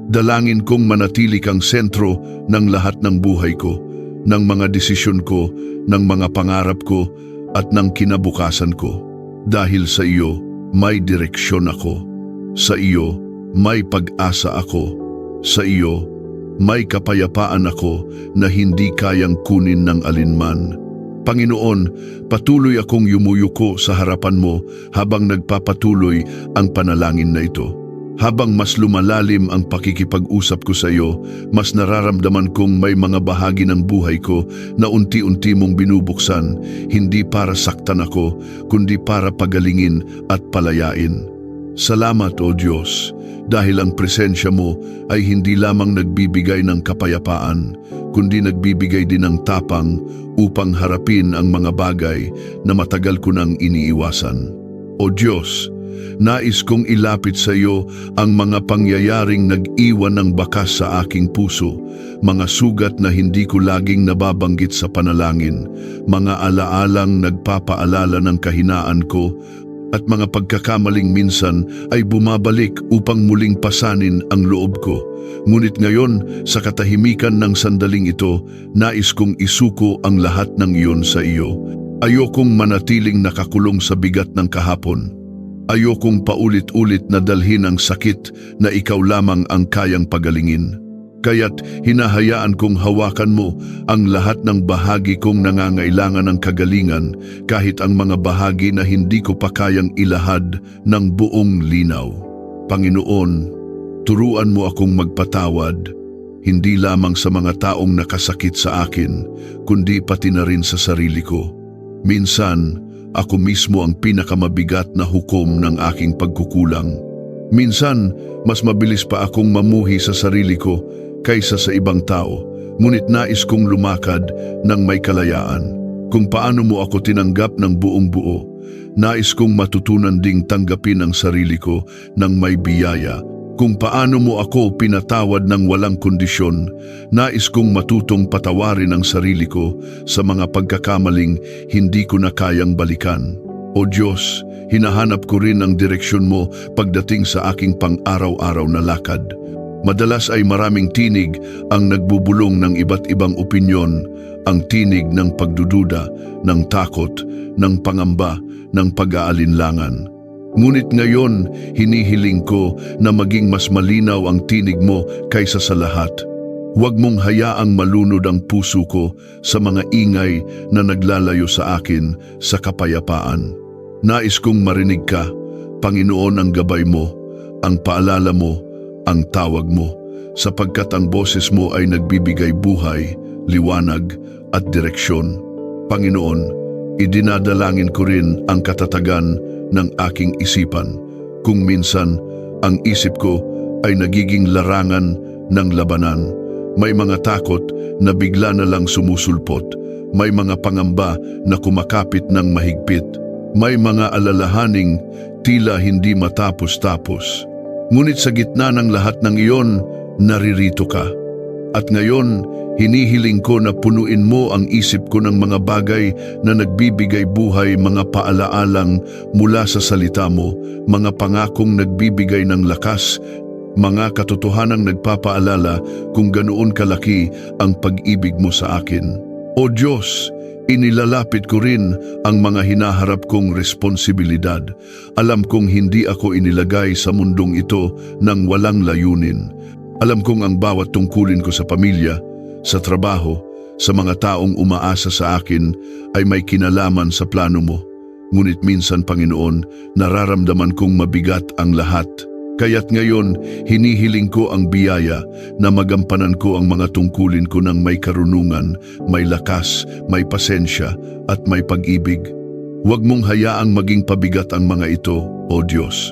dalangin kong manatili kang sentro ng lahat ng buhay ko, ng mga desisyon ko, ng mga pangarap ko, at ng kinabukasan ko. Dahil sa iyo, may direksyon ako. Sa iyo, may pag-asa ako. Sa iyo, may kapayapaan ako na hindi kayang kunin ng alinman. Panginoon, patuloy akong yumuyuko sa harapan mo habang nagpapatuloy ang panalangin na ito. Habang mas lumalalim ang pakikipag-usap ko sa iyo, mas nararamdaman kong may mga bahagi ng buhay ko na unti-unti mong binubuksan, hindi para saktan ako, kundi para pagalingin at palayain. Salamat o Diyos, dahil ang presensya mo ay hindi lamang nagbibigay ng kapayapaan, kundi nagbibigay din ng tapang upang harapin ang mga bagay na matagal ko nang iniiwasan. O Diyos, nais kong ilapit sa iyo ang mga pangyayaring nag-iwan ng bakas sa aking puso, mga sugat na hindi ko laging nababanggit sa panalangin, mga alaalang nagpapaalala ng kahinaan ko, at mga pagkakamaling minsan ay bumabalik upang muling pasanin ang loob ko. Ngunit ngayon, sa katahimikan ng sandaling ito, nais kong isuko ang lahat ng iyon sa iyo. Ayokong manatiling nakakulong sa bigat ng kahapon. Ayokong paulit-ulit na dalhin ang sakit na ikaw lamang ang kayang pagalingin. Kaya't hinahayaan kong hawakan mo ang lahat ng bahagi kong nangangailangan ng kagalingan, kahit ang mga bahagi na hindi ko pa kayang ilahad ng buong linaw. Panginoon, turuan mo akong magpatawad, hindi lamang sa mga taong nakasakit sa akin, kundi pati na rin sa sarili ko. Minsan, ako mismo ang pinakamabigat na hukom ng aking pagkukulang. Minsan, mas mabilis pa akong mamuhi sa sarili ko kaysa sa ibang tao, ngunit nais kong lumakad ng may kalayaan. Kung paano mo ako tinanggap ng buong buo, nais kong matutunan ding tanggapin ang sarili ko ng may biyaya. Kung paano mo ako pinatawad ng walang kondisyon, nais kong matutong patawarin ang sarili ko sa mga pagkakamaling hindi ko na kayang balikan. O Diyos, hinahanap ko rin ang direksyon mo pagdating sa aking pang-araw-araw na lakad. Madalas ay maraming tinig ang nagbubulong ng iba't ibang opinyon, ang tinig ng pagdududa, ng takot, ng pangamba, ng pag-aalinlangan. Ngunit ngayon, hinihiling ko na maging mas malinaw ang tinig mo kaysa sa lahat. Huwag mong hayaang malunod ang puso ko sa mga ingay na naglalayo sa akin sa kapayapaan. Nais kong marinig ka, Panginoon, ang gabay mo, ang paalala mo, ang tawag mo, sapagkat ang boses mo ay nagbibigay buhay, liwanag at direksyon. Panginoon, idinadalangin ko rin ang katatagan ng aking isipan. Kung minsan, ang isip ko ay nagiging larangan ng labanan. May mga takot na bigla na lang sumusulpot. May mga pangamba na kumakapit ng mahigpit. May mga alalahaning tila hindi matapos-tapos. Ngunit sa gitna ng lahat ng iyon, naririto ka. At ngayon, hinihiling ko na punuin mo ang isip ko ng mga bagay na nagbibigay buhay, mga paalaalang mula sa salita mo, mga pangakong nagbibigay ng lakas, mga katotohanang nagpapaalala kung ganoon kalaki ang pag-ibig mo sa akin. O Diyos, inilalapit ko rin ang mga hinaharap kong responsibilidad. Alam kong hindi ako inilagay sa mundong ito ng walang layunin. Alam kong ang bawat tungkulin ko sa pamilya, sa trabaho, sa mga taong umaasa sa akin ay may kinalaman sa plano mo. Ngunit minsan, Panginoon, nararamdaman kong mabigat ang lahat. Kaya't ngayon, hinihiling ko ang biyaya na magampanan ko ang mga tungkulin ko ng may karunungan, may lakas, may pasensya, at may pag-ibig. Huwag mong hayaang maging pabigat ang mga ito, O Diyos.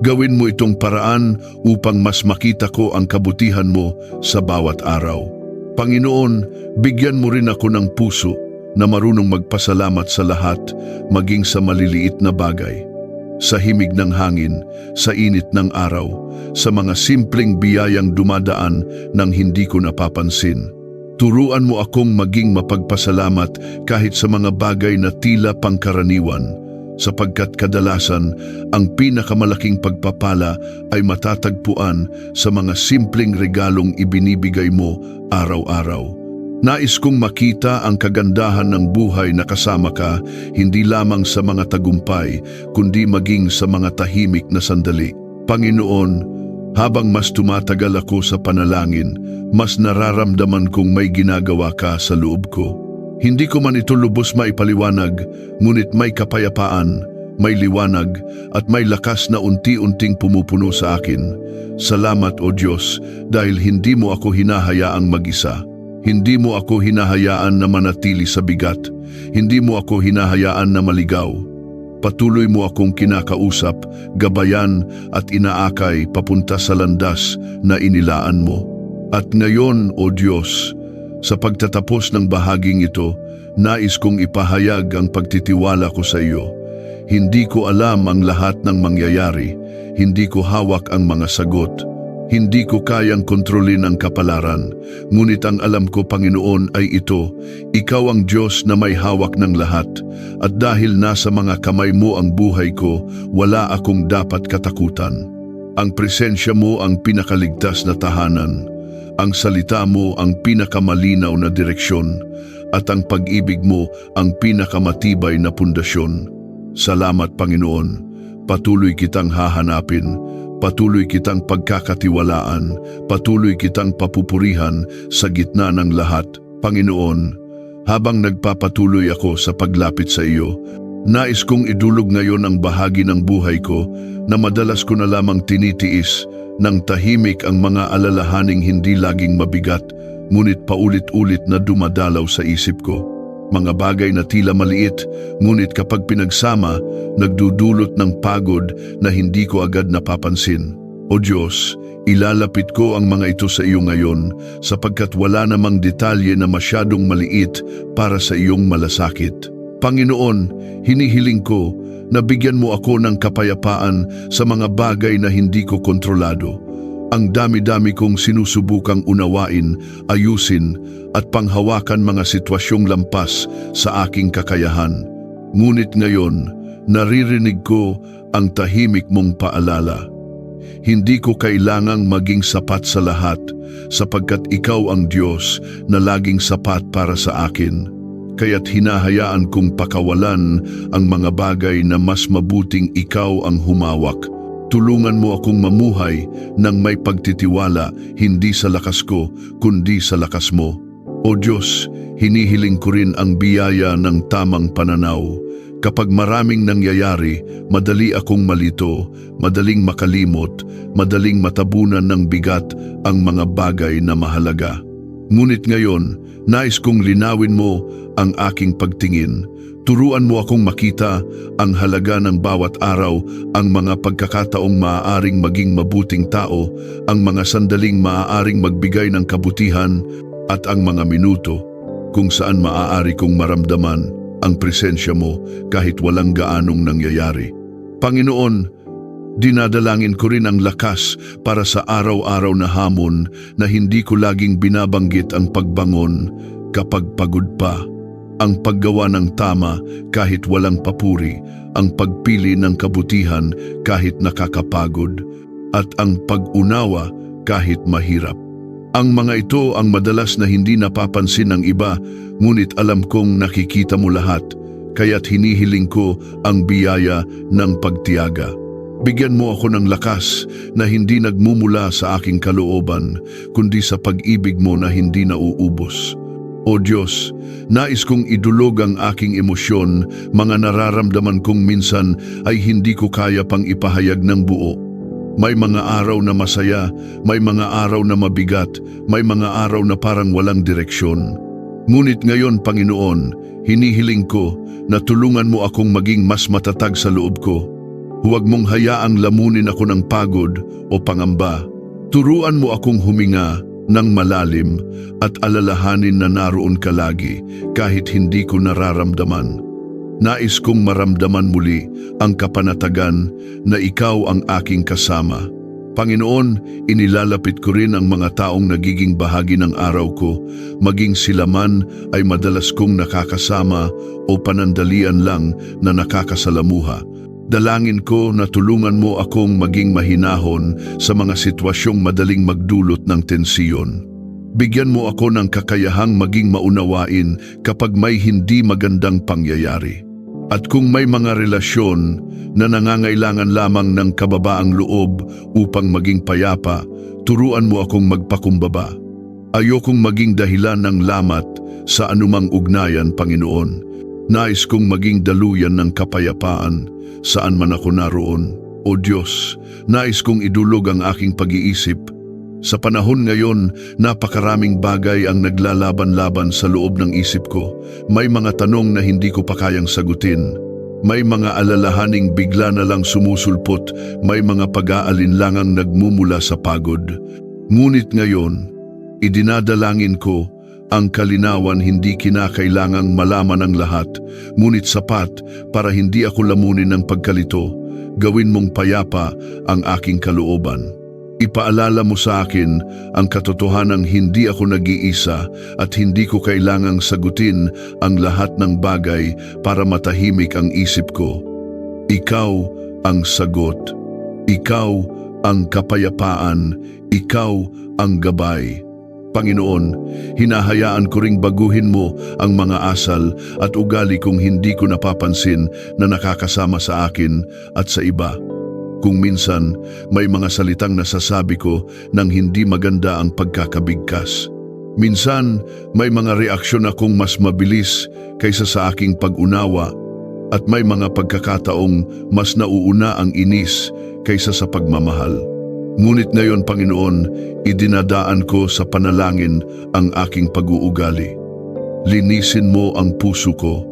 Gawin mo itong paraan upang mas makita ko ang kabutihan mo sa bawat araw. Panginoon, bigyan mo rin ako ng puso na marunong magpasalamat sa lahat, maging sa maliliit na bagay. Sa himig ng hangin, sa init ng araw, sa mga simpleng biyayang dumadaan nang hindi ko napapansin. Turuan mo akong maging mapagpasalamat kahit sa mga bagay na tila pangkaraniwan, sapagkat kadalasan ang pinakamalaking pagpapala ay matatagpuan sa mga simpleng regalong ibinibigay mo araw-araw. Nais kong makita ang kagandahan ng buhay na kasama ka, hindi lamang sa mga tagumpay, kundi maging sa mga tahimik na sandali. Panginoon, habang mas tumatagal ako sa panalangin, mas nararamdaman kong may ginagawa ka sa loob ko. Hindi ko man ito lubos maipaliwanag, ngunit may kapayapaan, may liwanag, at may lakas na unti-unting pumupuno sa akin. Salamat, O Diyos, dahil hindi mo ako hinahayaang mag-isa. Hindi mo ako hinahayaan na manatili sa bigat. Hindi mo ako hinahayaan na maligaw. Patuloy mo akong kinakausap, gabayan at inaakay papunta sa landas na inilaan mo. At ngayon, O Diyos, sa pagtatapos ng bahaging ito, nais kong ipahayag ang pagtitiwala ko sa iyo. Hindi ko alam ang lahat ng mangyayari, hindi ko hawak ang mga sagot, hindi ko kayang kontrolin ang kapalaran, ngunit ang alam ko, Panginoon, ay ito: Ikaw ang Diyos na may hawak ng lahat, at dahil nasa mga kamay mo ang buhay ko, wala akong dapat katakutan. Ang presensya mo ang pinakaligtas na tahanan, ang salita mo ang pinakamalinaw na direksyon, at ang pag-ibig mo ang pinakamatibay na pundasyon. Salamat, Panginoon. Patuloy kitang hahanapin, patuloy kitang pagkakatiwalaan, patuloy kitang papupurihan sa gitna ng lahat. Panginoon, habang nagpapatuloy ako sa paglapit sa iyo, nais kong idulog ngayon ang bahagi ng buhay ko na madalas ko na lamang tinitiis ng tahimik, ang mga alalahaning hindi laging mabigat, ngunit paulit-ulit na dumadalaw sa isip ko. Mga bagay na tila maliit, ngunit kapag pinagsama, nagdudulot ng pagod na hindi ko agad napapansin. O Diyos, ilalapit ko ang mga ito sa iyo ngayon, sapagkat wala namang detalye na masyadong maliit para sa iyong malasakit. Panginoon, hinihiling ko na bigyan mo ako ng kapayapaan sa mga bagay na hindi ko kontrolado. Ang dami-dami kong sinusubukang unawain, ayusin at panghawakan mga sitwasyong lampas sa aking kakayahan. Ngunit ngayon, naririnig ko ang tahimik mong paalala. Hindi ko kailangang maging sapat sa lahat, sapagkat ikaw ang Diyos na laging sapat para sa akin. Kaya't hinahayaan kong pakawalan ang mga bagay na mas mabuting ikaw ang humawak. Tulungan mo akong mamuhay ng may pagtitiwala, hindi sa lakas ko, kundi sa lakas mo. O Diyos, hinihiling ko rin ang biyaya ng tamang pananaw. Kapag maraming nangyayari, madali akong malito, madaling makalimot, madaling matabunan ng bigat ang mga bagay na mahalaga. Ngunit ngayon, nais kong linawin mo ang aking pagtingin. Turuan mo akong makita ang halaga ng bawat araw, ang mga pagkakataong maaaring maging mabuting tao, ang mga sandaling maaaring magbigay ng kabutihan, at ang mga minuto kung saan maaari kong maramdaman ang presensya mo kahit walang gaanong nangyayari. Panginoon, dinadalangin ko rin ang lakas para sa araw-araw na hamon na hindi ko laging binabanggit: ang pagbangon kapag pagod pa, ang paggawa ng tama kahit walang papuri, ang pagpili ng kabutihan kahit nakakapagod, at ang pag-unawa kahit mahirap. Ang mga ito ang madalas na hindi napapansin ng iba, ngunit alam kong nakikita mo lahat, kaya't hinihiling ko ang biyaya ng pagtiyaga. Bigyan mo ako ng lakas na hindi nagmumula sa aking kalooban, kundi sa pag-ibig mo na hindi nauubos. O Diyos, nais kong idulog ang aking emosyon, mga nararamdaman kong minsan ay hindi ko kaya pang ipahayag ng buo. May mga araw na masaya, may mga araw na mabigat, may mga araw na parang walang direksyon. Ngunit ngayon, Panginoon, hinihiling ko na tulungan mo akong maging mas matatag sa loob ko. Huwag mong hayaang lamunin ako ng pagod o pangamba. Turuan mo akong huminga ng malalim at alalahanin na naroon ka lagi kahit hindi ko nararamdaman. Nais kong maramdaman muli ang kapanatagan na ikaw ang aking kasama. Panginoon, inilalapit ko rin ang mga taong nagiging bahagi ng araw ko, maging sila man ay madalas kong nakakasama o panandalian lang na nakakasalamuha. Dalangin ko na tulungan mo akong maging mahinahon sa mga sitwasyong madaling magdulot ng tensiyon. Bigyan mo ako ng kakayahang maging maunawain kapag may hindi magandang pangyayari. At kung may mga relasyon na nangangailangan lamang ng kababaang loob upang maging payapa, turuan mo akong magpakumbaba. Ayokong maging dahilan ng lamat sa anumang ugnayan, Panginoon. Nais kong maging daluyan ng kapayapaan saan man ako naroon. O Diyos, nais kong idulog ang aking pag-iisip. Sa panahon ngayon, napakaraming bagay ang naglalaban-laban sa loob ng isip ko. May mga tanong na hindi ko pa kayang sagutin. May mga alalahaning bigla na lang sumusulpot, may mga pag-aalinlangang nagmumula sa pagod. Ngunit ngayon, idinadalangin ko ang kalinawan, hindi kinakailangang malaman ang lahat, ngunit sapat para hindi ako lamunin ng pagkalito. Gawin mong payapa ang aking kalooban. Ipaalala mo sa akin ang katotohanang hindi ako nag-iisa at hindi ko kailangang sagutin ang lahat ng bagay para matahimik ang isip ko. Ikaw ang sagot. Ikaw ang kapayapaan. Ikaw ang gabay. Panginoon, hinahayaan ko ring baguhin mo ang mga asal at ugali kong hindi ko napapansin na nakakasama sa akin at sa iba. Kung minsan may mga salitang nasasabi ko nang hindi maganda ang pagkakabigkas. Minsan may mga reaksyon akong mas mabilis kaysa sa aking pag-unawa at may mga pagkakataong mas nauuna ang inis kaysa sa pagmamahal. Ngunit ngayon, Panginoon, idinadaan ko sa panalangin ang aking pag-uugali. Linisin mo ang puso ko,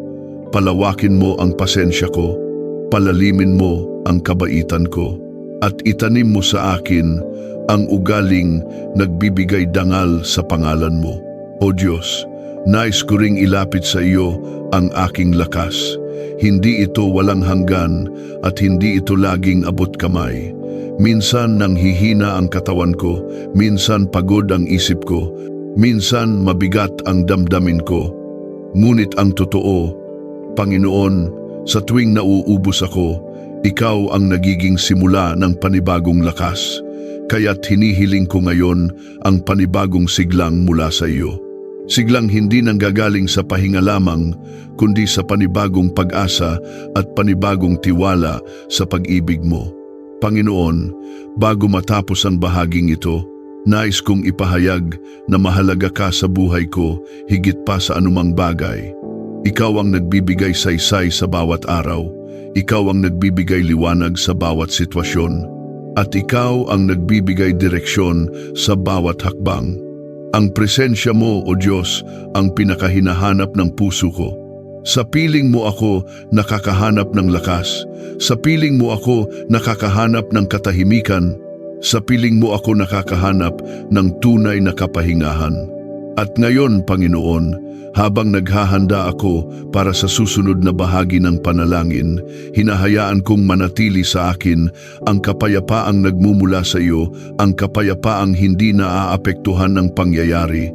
palawakin mo ang pasensya ko, palalimin mo ang kabaitan ko, at itanim mo sa akin ang ugaling nagbibigay dangal sa pangalan mo. O Diyos, nais ko ring ilapit sa iyo ang aking lakas. Hindi ito walang hanggan at hindi ito laging abot kamay. Minsan nanghihina ang katawan ko, minsan pagod ang isip ko, minsan mabigat ang damdamin ko. Ngunit ang totoo, Panginoon, sa tuwing nauubos ako, ikaw ang nagiging simula ng panibagong lakas. Kaya't hinihiling ko ngayon ang panibagong siglang mula sa iyo. Siglang hindi nanggagaling sa pahinga lamang, kundi sa panibagong pag-asa at panibagong tiwala sa pag-ibig mo. Panginoon, bago matapos ang bahaging ito, nais kong ipahayag na mahalaga ka sa buhay ko higit pa sa anumang bagay. Ikaw ang nagbibigay saysay sa bawat araw. Ikaw ang nagbibigay liwanag sa bawat sitwasyon. At ikaw ang nagbibigay direksyon sa bawat hakbang. Ang presensya mo, O Diyos, ang pinakahinahanap ng puso ko. Sa piling mo ako nakakahanap ng lakas. Sa piling mo ako nakakahanap ng katahimikan. Sa piling mo ako nakakahanap ng tunay na kapahingahan. At ngayon, Panginoon, habang naghahanda ako para sa susunod na bahagi ng panalangin, hinahayaan kong manatili sa akin ang kapayapaang nagmumula sa iyo, ang kapayapaang hindi naaapektuhan ng pangyayari,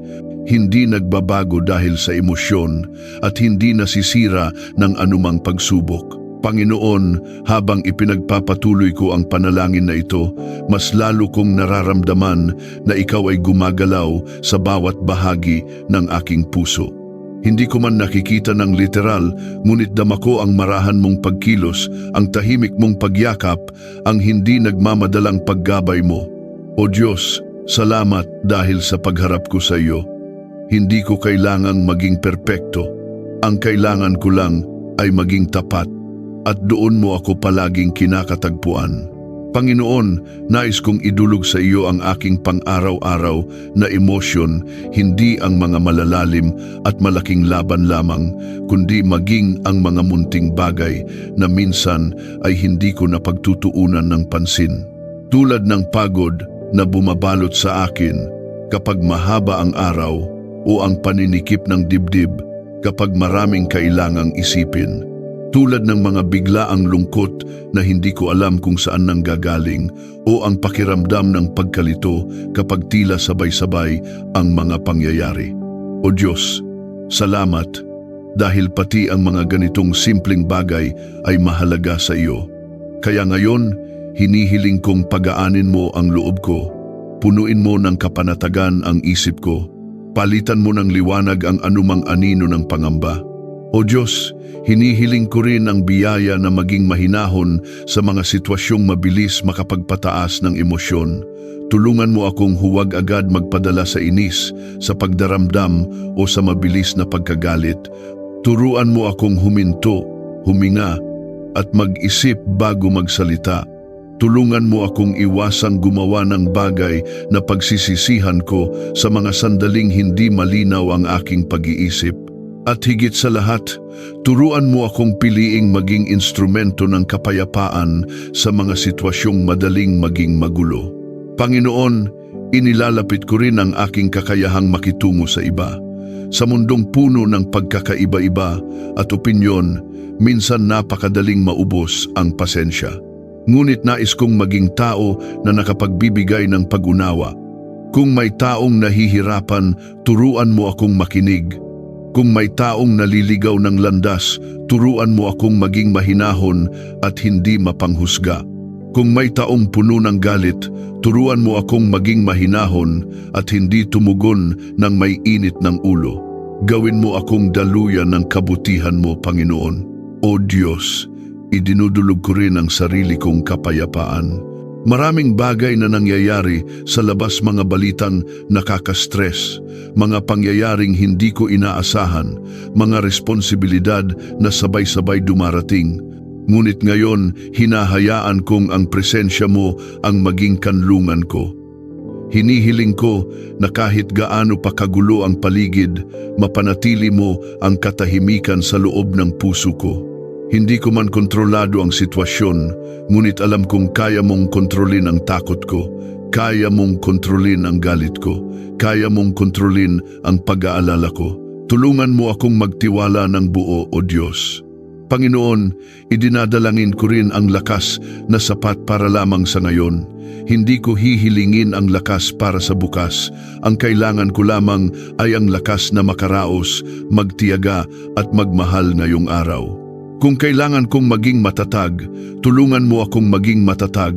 hindi nagbabago dahil sa emosyon, at hindi nasisira ng anumang pagsubok. Panginoon, habang ipinagpapatuloy ko ang panalangin na ito, mas lalo kong nararamdaman na ikaw ay gumagalaw sa bawat bahagi ng aking puso. Hindi ko man nakikita ng literal, ngunit dama ko ang marahan mong pagkilos, ang tahimik mong pagyakap, ang hindi nagmamadalang paggabay mo. O Diyos, salamat dahil sa pagharap ko sa iyo. Hindi ko kailangang maging perpekto. Ang kailangan ko lang ay maging tapat. At doon mo ako palaging kinakatagpuan. Panginoon, nais kong idulog sa iyo ang aking pang-araw-araw na emosyon, hindi ang mga malalalim at malaking laban lamang, kundi maging ang mga munting bagay na minsan ay hindi ko napagtutuunan ng pansin. Tulad ng pagod na bumabalot sa akin kapag mahaba ang araw o ang paninikip ng dibdib kapag maraming kailangang isipin. Tulad ng mga biglaang lungkot na hindi ko alam kung saan nanggagaling o ang pakiramdam ng pagkalito kapag tila sabay-sabay ang mga pangyayari. O Diyos, salamat dahil pati ang mga ganitong simpleng bagay ay mahalaga sa iyo. Kaya ngayon, hinihiling kong pagaanin mo ang loob ko, punuin mo ng kapanatagan ang isip ko, palitan mo ng liwanag ang anumang anino ng pangamba. O Diyos, hinihiling ko rin ang biyaya na maging mahinahon sa mga sitwasyong mabilis makapagpataas ng emosyon. Tulungan mo akong huwag agad magpadala sa inis, sa pagdaramdam o sa mabilis na pagkagalit. Turuan mo akong huminto, huminga, at mag-isip bago magsalita. Tulungan mo akong iwasang gumawa ng bagay na pagsisisihan ko sa mga sandaling hindi malinaw ang aking pag-iisip. At higit sa lahat, turuan mo akong piliing maging instrumento ng kapayapaan sa mga sitwasyong madaling maging magulo. Panginoon, inilalapit ko rin ang aking kakayahang makitungo sa iba. Sa mundong puno ng pagkakaiba-iba at opinyon, minsan napakadaling maubos ang pasensya. Ngunit nais kong maging tao na nakapagbibigay ng pag-unawa. Kung may taong nahihirapan, turuan mo akong makinig. Kung may taong naliligaw ng landas, turuan mo akong maging mahinahon at hindi mapanghusga. Kung may taong puno ng galit, turuan mo akong maging mahinahon at hindi tumugon ng may init ng ulo. Gawin mo akong daluyan ng kabutihan mo, Panginoon. O Diyos, idinudulog ko rin ang sarili kong kapayapaan. Maraming bagay na nangyayari sa labas, mga balitang nakaka-stress, mga pangyayaring hindi ko inaasahan, mga responsibilidad na sabay-sabay dumarating. Ngunit ngayon, hinahayaan kong ang presensya mo ang maging kanlungan ko. Hinihiling ko na kahit gaano pa kagulo ang paligid, mapanatili mo ang katahimikan sa loob ng puso ko. Hindi ko man kontrolado ang sitwasyon, ngunit alam kong kaya mong kontrolin ang takot ko, kaya mong kontrolin ang galit ko, kaya mong kontrolin ang pag-aalala ko. Tulungan mo akong magtiwala ng buo, O Diyos. Panginoon, idinadalangin ko rin ang lakas na sapat para lamang sa ngayon. Hindi ko hihilingin ang lakas para sa bukas. Ang kailangan ko lamang ay ang lakas na makaraos, magtiyaga at magmahal ngayong araw. Kung kailangan kong maging matatag, tulungan mo akong maging matatag.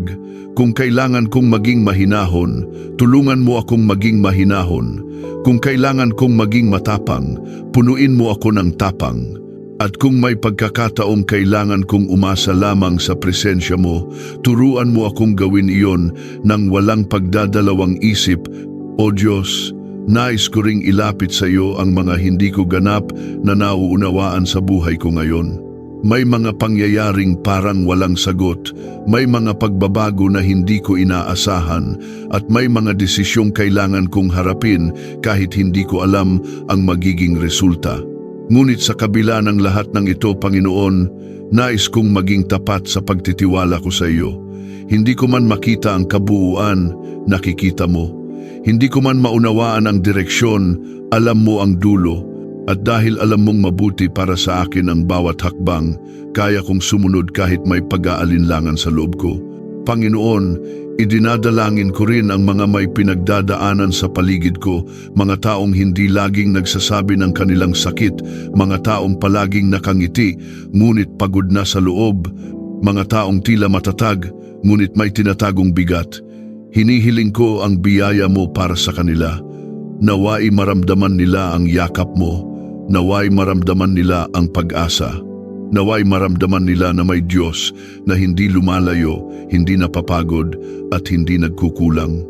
Kung kailangan kong maging mahinahon, tulungan mo akong maging mahinahon. Kung kailangan kong maging matapang, punuin mo ako ng tapang. At kung may pagkakataong kailangan kong umasa lamang sa presensya mo, turuan mo akong gawin iyon nang walang pagdadalawang isip. O Diyos, nais ko ring ilapit sa iyo ang mga hindi ko ganap na nauunawaan sa buhay ko ngayon. May mga pangyayaring parang walang sagot, may mga pagbabago na hindi ko inaasahan, at may mga desisyong kailangan kong harapin kahit hindi ko alam ang magiging resulta. Ngunit sa kabila ng lahat ng ito, Panginoon, nais kong maging tapat sa pagtitiwala ko sa iyo. Hindi ko man makita ang kabuuan, nakikita mo. Hindi ko man maunawaan ang direksyon, alam mo ang dulo. At dahil alam mong mabuti para sa akin ang bawat hakbang, kaya kong sumunod kahit may pag-aalinlangan sa loob ko. Panginoon, idinadalangin ko rin ang mga may pinagdadaanan sa paligid ko, mga taong hindi laging nagsasabi ng kanilang sakit, mga taong palaging nakangiti, ngunit pagod na sa loob, mga taong tila matatag, ngunit may tinatagong bigat. Hinihiling ko ang biyaya mo para sa kanila. Naway maramdaman nila ang yakap mo. Naway maramdaman nila ang pag-asa. Naway maramdaman nila na may Diyos na hindi lumalayo, hindi napapagod at hindi nagkukulang.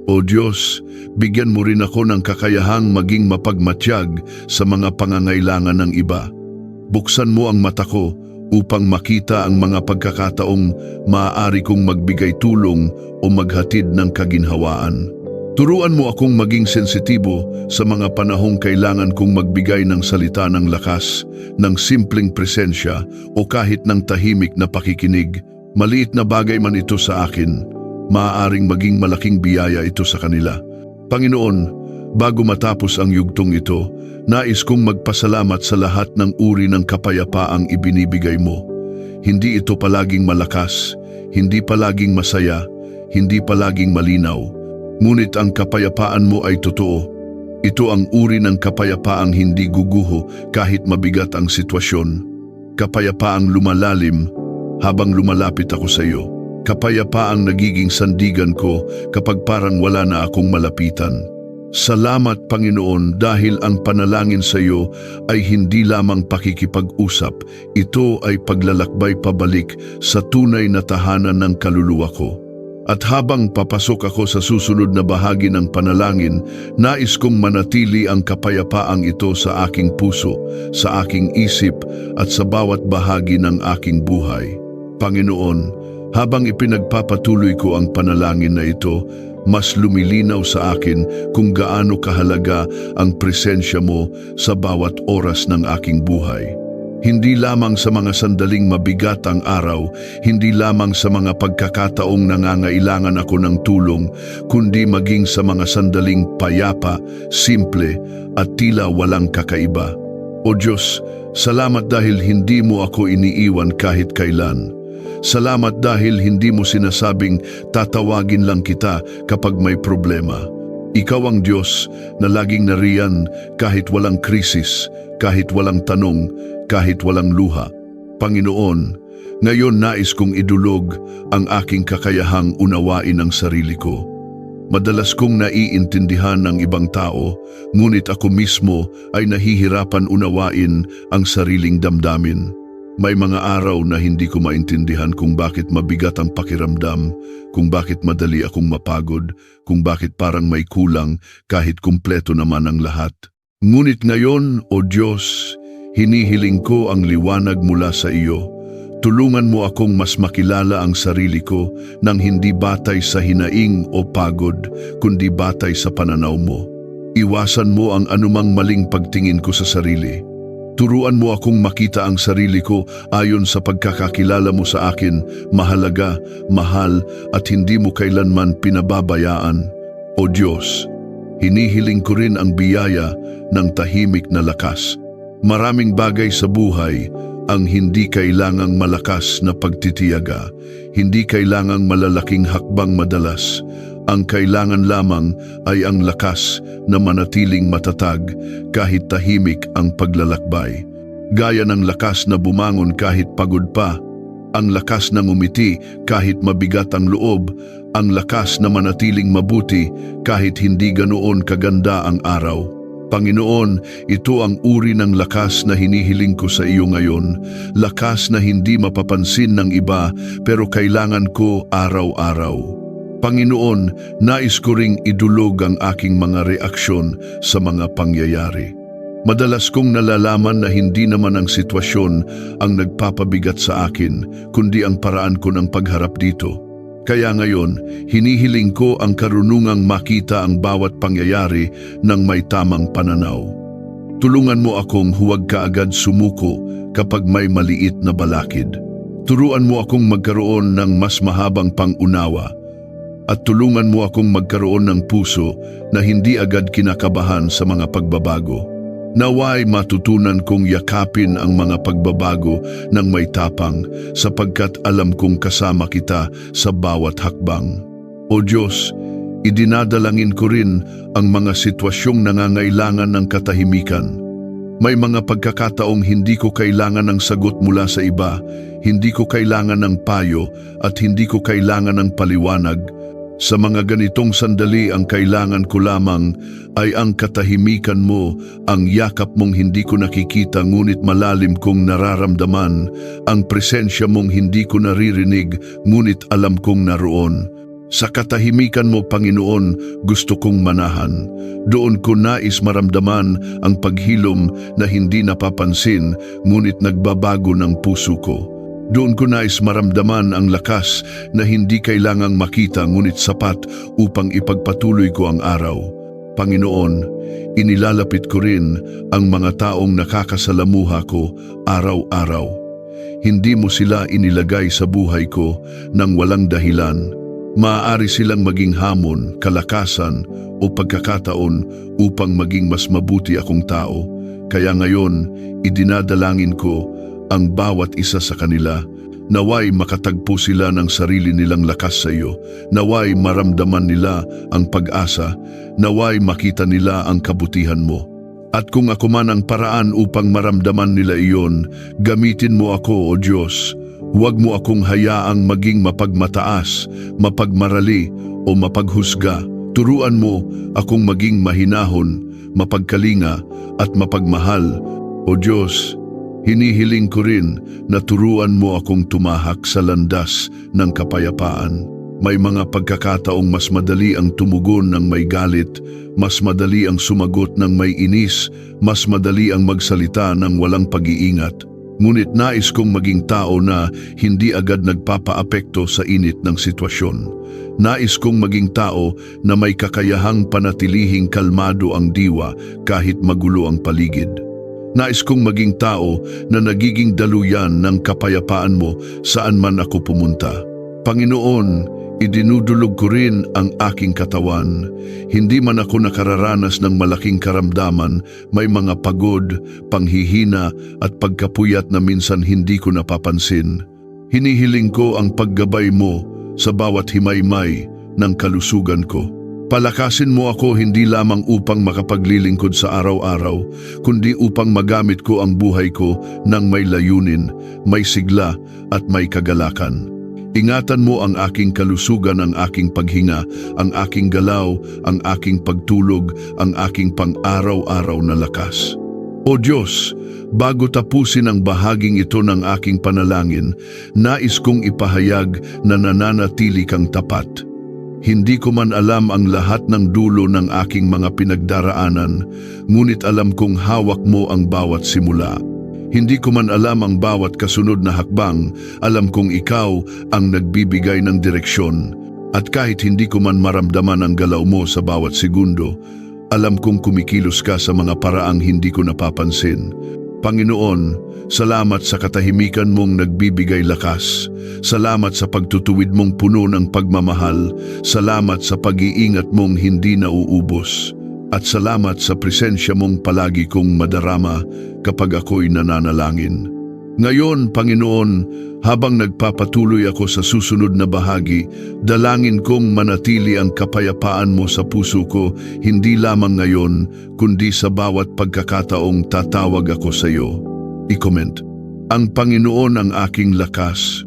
O Diyos, bigyan mo rin ako ng kakayahang maging mapagmatyag sa mga pangangailangan ng iba. Buksan mo ang mata ko upang makita ang mga pagkakataong maaari kong magbigay tulong o maghatid ng kaginhawaan. Turuan mo akong maging sensitibo sa mga panahong kailangan kong magbigay ng salita ng lakas, ng simpleng presensya o kahit ng tahimik na pakikinig. Maliit na bagay man ito sa akin, maaaring maging malaking biyaya ito sa kanila. Panginoon, bago matapos ang yugtong ito, nais kong magpasalamat sa lahat ng uri ng kapayapaang ibinibigay mo. Hindi ito palaging malakas, hindi palaging masaya, hindi palaging malinaw. Ngunit ang kapayapaan mo ay totoo. Ito ang uri ng kapayapaang hindi guguho kahit mabigat ang sitwasyon. Kapayapaang lumalalim habang lumalapit ako sa iyo. Kapayapaang nagiging sandigan ko kapag parang wala na akong malapitan. Salamat, Panginoon, dahil ang panalangin sa iyo ay hindi lamang pakikipag-usap. Ito ay paglalakbay pabalik sa tunay na tahanan ng kaluluwa ko. At habang papasok ako sa susunod na bahagi ng panalangin, nais kong manatili ang kapayapaang ito sa aking puso, sa aking isip at sa bawat bahagi ng aking buhay. Panginoon, habang ipinagpapatuloy ko ang panalangin na ito, mas lumilinaw sa akin kung gaano kahalaga ang presensya mo sa bawat oras ng aking buhay. Hindi lamang sa mga sandaling mabigat ang araw, hindi lamang sa mga pagkakataong nangangailangan ako ng tulong, kundi maging sa mga sandaling payapa, simple at tila walang kakaiba. O Diyos, salamat dahil hindi mo ako iniiwan kahit kailan. Salamat dahil hindi mo sinasabing tatawagin lang kita kapag may problema. Ikaw ang Diyos na laging nariyan kahit walang krisis, kahit walang tanong, kahit walang luha. Panginoon, ngayon nais kong idulog ang aking kakayahang unawain ang sarili ko. Madalas kong naiintindihan ng ibang tao, ngunit ako mismo ay nahihirapan unawain ang sariling damdamin. May mga araw na hindi ko maintindihan kung bakit mabigat ang pakiramdam, kung bakit madali akong mapagod, kung bakit parang may kulang kahit kumpleto naman ang lahat. Ngunit ngayon, O Diyos, hinihiling ko ang liwanag mula sa iyo. Tulungan mo akong mas makilala ang sarili ko nang hindi batay sa hinaing o pagod, kundi batay sa pananaw mo. Iwasan mo ang anumang maling pagtingin ko sa sarili. Turuan mo akong makita ang sarili ko ayon sa pagkakakilala mo sa akin, mahalaga, mahal at hindi mo kailanman pinababayaan. O Diyos, hinihiling ko rin ang biyaya ng tahimik na lakas. Maraming bagay sa buhay ang hindi kailangang malakas na pagtitiyaga, hindi kailangang malalaking hakbang madalas. Ang kailangan lamang ay ang lakas na manatiling matatag kahit tahimik ang paglalakbay. Gaya ng lakas na bumangon kahit pagod pa, ang lakas na ngumiti kahit mabigat ang loob, ang lakas na manatiling mabuti kahit hindi ganoon kaganda ang araw. Panginoon, ito ang uri ng lakas na hinihiling ko sa iyo ngayon, lakas na hindi mapapansin ng iba pero kailangan ko araw-araw. Panginoon, nais ko ring idulog ang aking mga reaksyon sa mga pangyayari. Madalas kong nalalaman na hindi naman ang sitwasyon ang nagpapabigat sa akin, kundi ang paraan ko ng pagharap dito. Kaya ngayon, hinihiling ko ang karunungang makita ang bawat pangyayari ng may tamang pananaw. Tulungan mo akong huwag kaagad sumuko kapag may maliit na balakid. Turuan mo akong magkaroon ng mas mahabang pangunawa. At tulungan mo akong magkaroon ng puso na hindi agad kinakabahan sa mga pagbabago. Naway matutunan kong yakapin ang mga pagbabago ng may tapang sapagkat alam kong kasama kita sa bawat hakbang. O Diyos, idinadalangin ko rin ang mga sitwasyong nangangailangan ng katahimikan. May mga pagkakataong hindi ko kailangan ng sagot mula sa iba, hindi ko kailangan ng payo at hindi ko kailangan ng paliwanag. Sa mga ganitong sandali ang kailangan ko lamang ay ang katahimikan mo, ang yakap mong hindi ko nakikita ngunit malalim kong nararamdaman, ang presensya mong hindi ko naririnig ngunit alam kong naroon. Sa katahimikan mo, Panginoon, gusto kong manahan. Doon ko nais maramdaman ang paghilom na hindi napapansin ngunit nagbabago ng puso ko. Doon ko nais maramdaman ang lakas na hindi kailangang makita ngunit sapat upang ipagpatuloy ko ang araw. Panginoon, inilalapit ko rin ang mga taong nakakasalamuha ko araw-araw. Hindi mo sila inilagay sa buhay ko nang walang dahilan. Maaari silang maging hamon, kalakasan o pagkakataon upang maging mas mabuti akong tao. Kaya ngayon, idinadalangin ko ang bawat isa sa kanila, naway makatagpo sila ng sarili nilang lakas sa iyo, naway maramdaman nila ang pag-asa, naway makita nila ang kabutihan mo. At kung ako man ang paraan upang maramdaman nila iyon, gamitin mo ako, O Diyos. Huwag mo akong hayaang maging mapagmataas, mapagmarali o mapaghusga. Turuan mo akong maging mahinahon, mapagkalinga at mapagmahal. O Diyos, hinihiling ko rin na turuan mo akong tumahak sa landas ng kapayapaan. May mga pagkakataong mas madali ang tumugon ng may galit, mas madali ang sumagot ng may inis, mas madali ang magsalita ng walang pag-iingat. Ngunit nais kong maging tao na hindi agad nagpapaapekto sa init ng sitwasyon. Nais kong maging tao na may kakayahang panatilihing kalmado ang diwa kahit magulo ang paligid. Nais kong maging tao na nagiging daluyan ng kapayapaan mo saan man ako pumunta. Panginoon, idinudulog ko rin ang aking katawan. Hindi man ako nakararanas ng malaking karamdaman, may mga pagod, panghihina at pagkapuyat na minsan hindi ko napapansin. Hinihiling ko ang paggabay mo sa bawat himaymay ng kalusugan ko. Palakasin mo ako hindi lamang upang makapaglilingkod sa araw-araw, kundi upang magamit ko ang buhay ko ng may layunin, may sigla at may kagalakan. Ingatan mo ang aking kalusugan, ang aking paghinga, ang aking galaw, ang aking pagtulog, ang aking pang-araw-araw na lakas. O Diyos, bago tapusin ang bahaging ito ng aking panalangin, nais kong ipahayag na nananatili kang tapat. Hindi ko man alam ang lahat ng dulo ng aking mga pinagdaraanan, ngunit alam kong hawak mo ang bawat simula. Hindi ko man alam ang bawat kasunod na hakbang, alam kong ikaw ang nagbibigay ng direksyon. At kahit hindi ko man maramdaman ang galaw mo sa bawat segundo, alam kong kumikilos ka sa mga paraang hindi ko napapansin. Panginoon, salamat sa katahimikan mong nagbibigay lakas. Salamat sa pagtutuwid mong puno ng pagmamahal. Salamat sa pag-iingat mong hindi nauubos. At salamat sa presensya mong palagi kong madarama kapag ako'y nananalangin. Ngayon, Panginoon, habang nagpapatuloy ako sa susunod na bahagi, dalangin kong manatili ang kapayapaan mo sa puso ko, hindi lamang ngayon, kundi sa bawat pagkakataong tatawag ako sa iyo. I-comment, ang Panginoon ang aking lakas.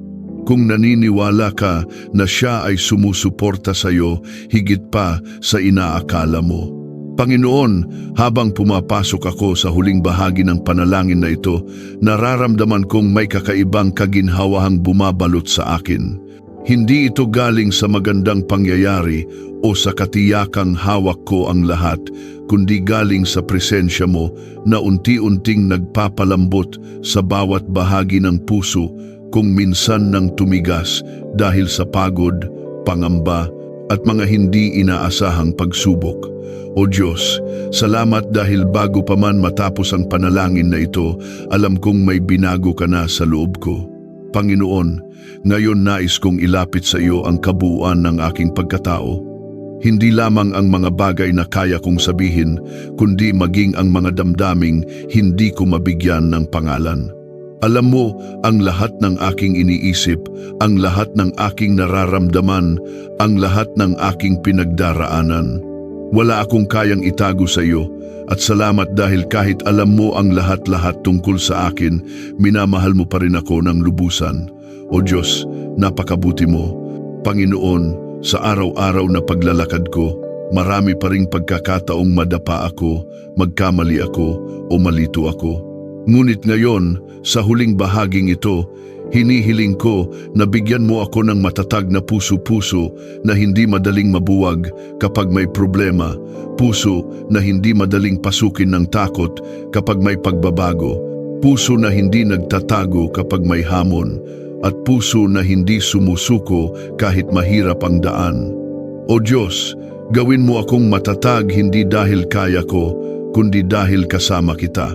Kung naniniwala ka na siya ay sumusuporta sa iyo, higit pa sa inaakala mo. Panginoon, habang pumapasok ako sa huling bahagi ng panalangin na ito, nararamdaman kong may kakaibang kaginhawahang bumabalot sa akin. Hindi ito galing sa magandang pangyayari o sa katiyakang hawak ko ang lahat, kundi galing sa presensya mo na unti-unting nagpapalambot sa bawat bahagi ng puso kung minsan nang tumigas dahil sa pagod, pangamba at mga hindi inaasahang pagsubok. O Diyos, salamat dahil bago pa man matapos ang panalangin na ito, alam kong may binago ka na sa loob ko. Panginoon, ngayon nais kong ilapit sa iyo ang kabuuan ng aking pagkatao. Hindi lamang ang mga bagay na kaya kong sabihin, kundi maging ang mga damdaming hindi ko mabigyan ng pangalan. Alam mo ang lahat ng aking iniisip, ang lahat ng aking nararamdaman, ang lahat ng aking pinagdaraanan. Wala akong kayang itago sa iyo at salamat dahil kahit alam mo ang lahat-lahat tungkol sa akin, minamahal mo pa rin ako ng lubusan. O Diyos, napakabuti mo. Panginoon, sa araw-araw na paglalakad ko, marami pa ring pagkakataong madapa ako, magkamali ako o malito ako. Ngunit ngayon, sa huling bahaging ito, hinihiling ko na bigyan mo ako ng matatag na puso-puso na hindi madaling mabuwag kapag may problema, puso na hindi madaling pasukin ng takot kapag may pagbabago, puso na hindi nagtatago kapag may hamon, at puso na hindi sumusuko kahit mahirap ang daan. O Diyos, gawin mo akong matatag hindi dahil kaya ko, kundi dahil kasama kita.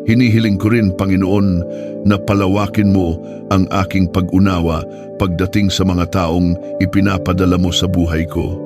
Hinihiling ko rin, Panginoon, na palawakin mo ang aking pag-unawa pagdating sa mga taong ipinapadala mo sa buhay ko.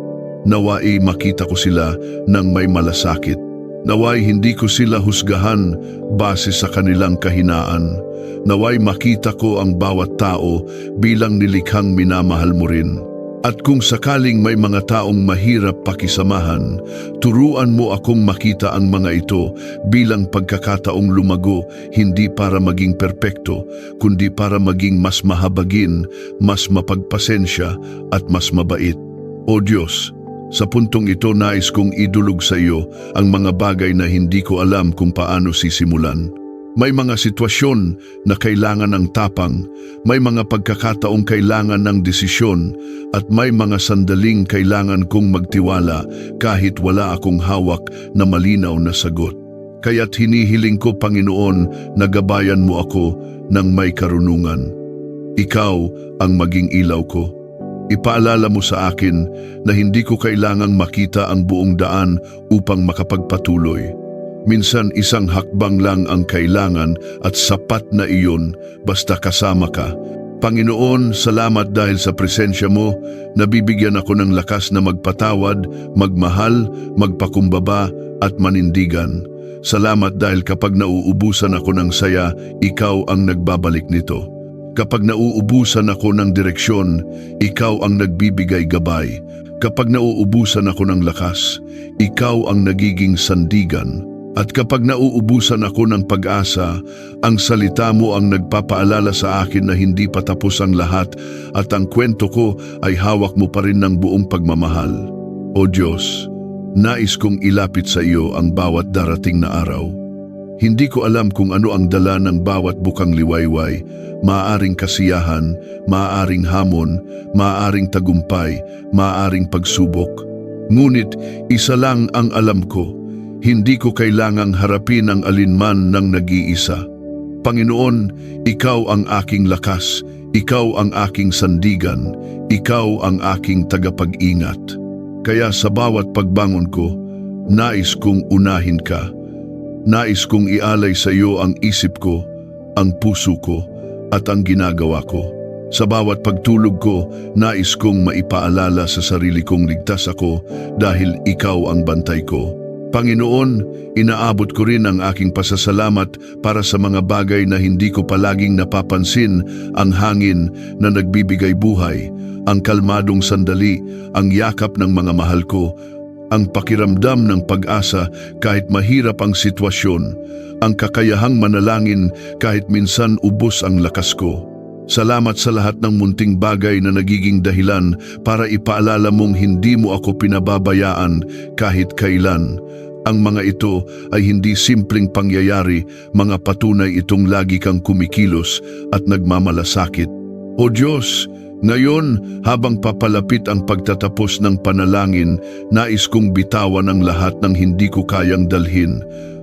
Naway makita ko sila ng may malasakit. Naway hindi ko sila husgahan base sa kanilang kahinaan. Naway makita ko ang bawat tao bilang nilikhang minamahal mo rin. At kung sakaling may mga taong mahirap pakisamahan, turuan mo akong makita ang mga ito bilang pagkakataong lumago, hindi para maging perpekto, kundi para maging mas mahabagin, mas mapagpasensya at mas mabait. O Diyos, sa puntong ito nais kong idulog sa iyo ang mga bagay na hindi ko alam kung paano sisimulan. May mga sitwasyon na kailangan ng tapang, may mga pagkakataong kailangan ng desisyon, at may mga sandaling kailangan kong magtiwala kahit wala akong hawak na malinaw na sagot. Kaya't hinihiling ko, Panginoon, na gabayan mo ako ng may karunungan. Ikaw ang maging ilaw ko. Ipaalala mo sa akin na hindi ko kailangang makita ang buong daan upang makapagpatuloy. Minsan isang hakbang lang ang kailangan at sapat na iyon basta kasama ka. Panginoon, salamat dahil sa presensya mo, nabibigyan ako ng lakas na magpatawad, magmahal, magpakumbaba at manindigan. Salamat dahil kapag nauubusan ako ng saya, ikaw ang nagbabalik nito. Kapag nauubusan ako ng direksyon, ikaw ang nagbibigay gabay. Kapag nauubusan ako ng lakas, ikaw ang nagiging sandigan. At kapag nauubusan ako ng pag-asa, ang salita mo ang nagpapaalala sa akin na hindi pa tapos ang lahat at ang kwento ko ay hawak mo pa rin ng buong pagmamahal. O Diyos, nais kong ilapit sa iyo ang bawat darating na araw. Hindi ko alam kung ano ang dala ng bawat bukang liwayway, maaaring kasiyahan, maaaring hamon, maaaring tagumpay, maaaring pagsubok. Ngunit isa lang ang alam ko, hindi ko kailangang harapin ang alinman ng nag-iisa. Panginoon, ikaw ang aking lakas, ikaw ang aking sandigan, ikaw ang aking tagapag-ingat. Kaya sa bawat pagbangon ko, nais kong unahin ka. Nais kong ialay sa iyo ang isip ko, ang puso ko, at ang ginagawa ko. Sa bawat pagtulog ko, nais kong maipaalala sa sarili kong ligtas ako dahil ikaw ang bantay ko. Panginoon, inaabot ko rin ang aking pasasalamat para sa mga bagay na hindi ko palaging napapansin, ang hangin na nagbibigay buhay, ang kalmadong sandali, ang yakap ng mga mahal ko, ang pakiramdam ng pag-asa kahit mahirap ang sitwasyon, ang kakayahang manalangin kahit minsan ubos ang lakas ko. Salamat sa lahat ng munting bagay na nagiging dahilan para ipaalala mong hindi mo ako pinababayaan kahit kailan. Ang mga ito ay hindi simpleng pangyayari, mga patunay itong lagi kang kumikilos at nagmamalasakit. O Diyos, ngayon, habang papalapit ang pagtatapos ng panalangin, nais kong bitawan ang lahat ng hindi ko kayang dalhin.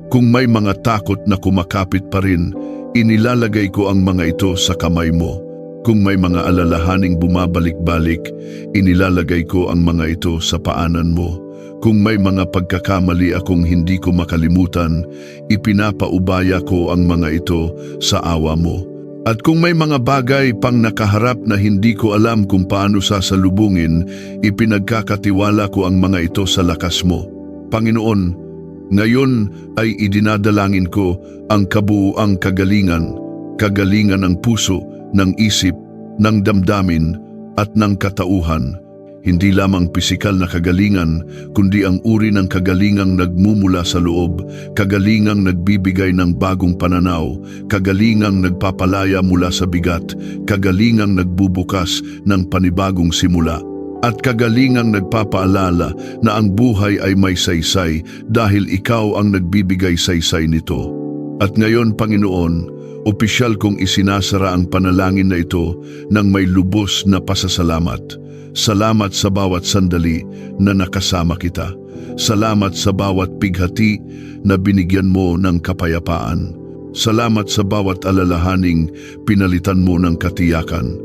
Kung may mga takot na kumakapit pa rin, inilalagay ko ang mga ito sa kamay mo. Kung may mga alalahaning bumabalik-balik, inilalagay ko ang mga ito sa paanan mo. Kung may mga pagkakamali akong hindi ko makalimutan, ipinapaubaya ko ang mga ito sa awa mo. At kung may mga bagay pang nakaharap na hindi ko alam kung paano sasalubungin, ipinagkakatiwala ko ang mga ito sa lakas mo. Panginoon, ngayon ay idinadalangin ko ang kabuuang kagalingan, kagalingan ng puso, ng isip, ng damdamin, at ng katauhan. Hindi lamang pisikal na kagalingan, kundi ang uri ng kagalingang nagmumula sa loob, kagalingang nagbibigay ng bagong pananaw, kagalingang nagpapalaya mula sa bigat, kagalingang nagbubukas ng panibagong simula, at kagalingang nagpapaalala na ang buhay ay may saysay dahil ikaw ang nagbibigay saysay nito. At ngayon, Panginoon, opisyal kong isinasara ang panalangin na ito ng may lubos na pasasalamat. Salamat sa bawat sandali na nakasama kita. Salamat sa bawat pighati na binigyan mo ng kapayapaan. Salamat sa bawat alalahaning pinalitan mo ng katiyakan.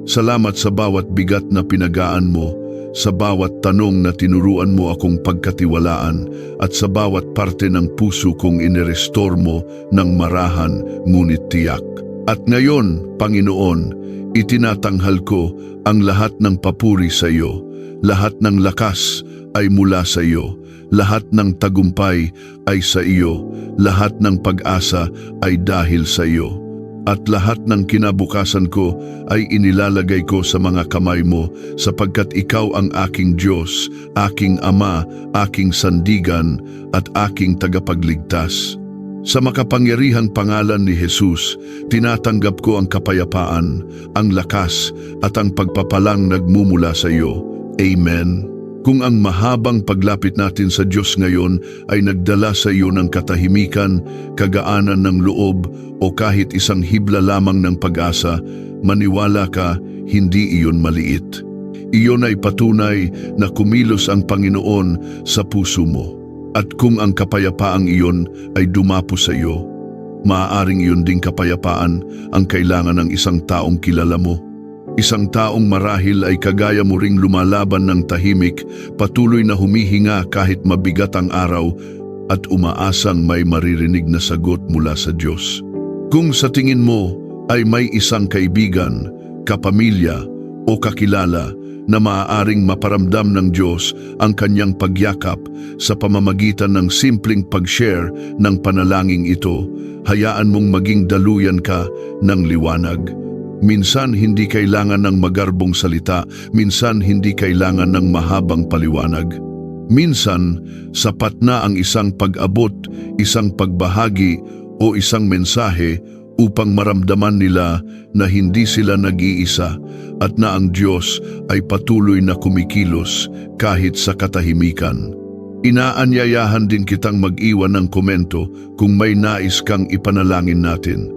Salamat sa bawat bigat na pinagaan mo, sa bawat tanong na tinuruan mo akong pagkatiwalaan, at sa bawat parte ng puso kong inirestore mo ng marahan ngunit tiyak. At ngayon, Panginoon, itinatanghal ko ang lahat ng papuri sa iyo. Lahat ng lakas ay mula sa iyo. Lahat ng tagumpay ay sa iyo. Lahat ng pag-asa ay dahil sa iyo. At lahat ng kinabukasan ko ay inilalagay ko sa mga kamay mo, sapagkat ikaw ang aking Diyos, aking Ama, aking sandigan, at aking tagapagligtas. Sa makapangyarihang pangalan ni Jesus, tinatanggap ko ang kapayapaan, ang lakas, at ang pagpapalang nagmumula sa iyo. Amen. Kung ang mahabang paglapit natin sa Diyos ngayon ay nagdala sa iyo ng katahimikan, kagaanan ng loob, o kahit isang hibla lamang ng pag-asa, maniwala ka, hindi iyon maliit. Iyon ay patunay na kumilos ang Panginoon sa puso mo. At kung ang kapayapaang iyon ay dumapo sa iyo, maaaring iyon ding kapayapaan ang kailangan ng isang taong kilala mo. Isang taong marahil ay kagaya mo ring lumalaban ng tahimik, patuloy na humihinga kahit mabigat ang araw at umaasang may maririnig na sagot mula sa Diyos. Kung sa tingin mo ay may isang kaibigan, kapamilya o kakilala na maaaring maparamdam ng Diyos ang kanyang pagyakap sa pamamagitan ng simpleng pag-share ng panalangin ito, hayaan mong maging daluyan ka ng liwanag. Minsan hindi kailangan ng magarbong salita, minsan hindi kailangan ng mahabang paliwanag. Minsan, sapat na ang isang pag-abot, isang pagbahagi o isang mensahe upang maramdaman nila na hindi sila nag-iisa at na ang Diyos ay patuloy na kumikilos kahit sa katahimikan. Inaanyayahan din kitang mag-iwan ng komento kung may nais kang ipanalangin natin.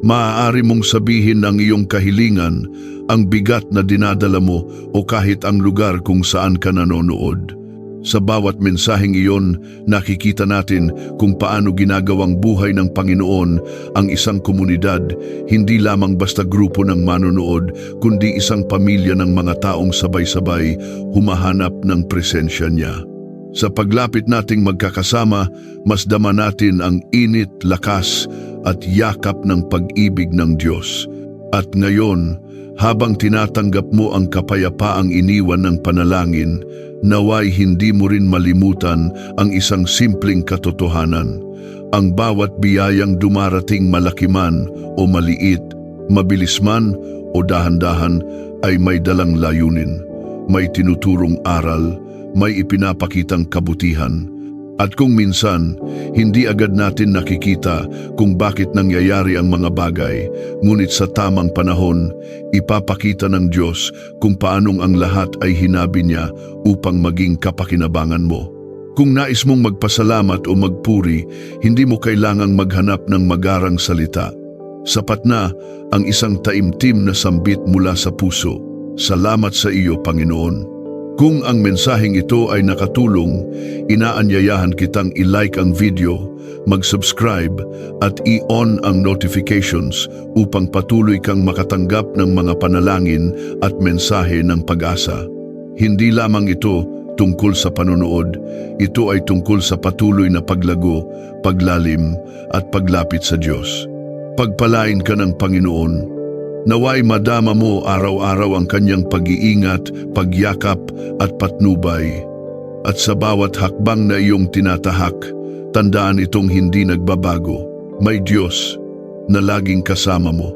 Maaari mong sabihin ang iyong kahilingan, ang bigat na dinadala mo o kahit ang lugar kung saan ka nanonood. Sa bawat mensaheng iyon, nakikita natin kung paano ginagawang buhay ng Panginoon ang isang komunidad, hindi lamang basta grupo ng manonood, kundi isang pamilya ng mga taong sabay-sabay humahanap ng presensya niya. Sa paglapit nating magkakasama, mas dama natin ang init, lakas at yakap ng pag-ibig ng Diyos. At ngayon, habang tinatanggap mo ang kapayapaang iniwan ng panalangin, naway hindi mo rin malimutan ang isang simpleng katotohanan. Ang bawat biyayang dumarating malaki man o maliit, mabilis man o dahan-dahan ay may dalang layunin, may tinuturong aral, may ipinapakitang kabutihan. At kung minsan, hindi agad natin nakikita kung bakit nangyayari ang mga bagay, ngunit sa tamang panahon, ipapakita ng Diyos kung paanong ang lahat ay hinabi niya upang maging kapakinabangan mo. Kung nais mong magpasalamat o magpuri, hindi mo kailangang maghanap ng magarang salita. Sapat na ang isang taimtim na sambit mula sa puso. Salamat sa iyo, Panginoon. Kung ang mensaheng ito ay nakatulong, inaanyayahan kitang i-like ang video, mag-subscribe at i-on ang notifications upang patuloy kang makatanggap ng mga panalangin at mensahe ng pag-asa. Hindi lamang ito tungkol sa panonood, ito ay tungkol sa patuloy na paglago, paglalim at paglapit sa Diyos. Pagpalain ka ng Panginoon. Naway madama mo araw-araw ang kanyang pag-iingat, pagyakap at patnubay. At sa bawat hakbang na iyong tinatahak, tandaan itong hindi nagbabago. May Diyos na laging kasama mo.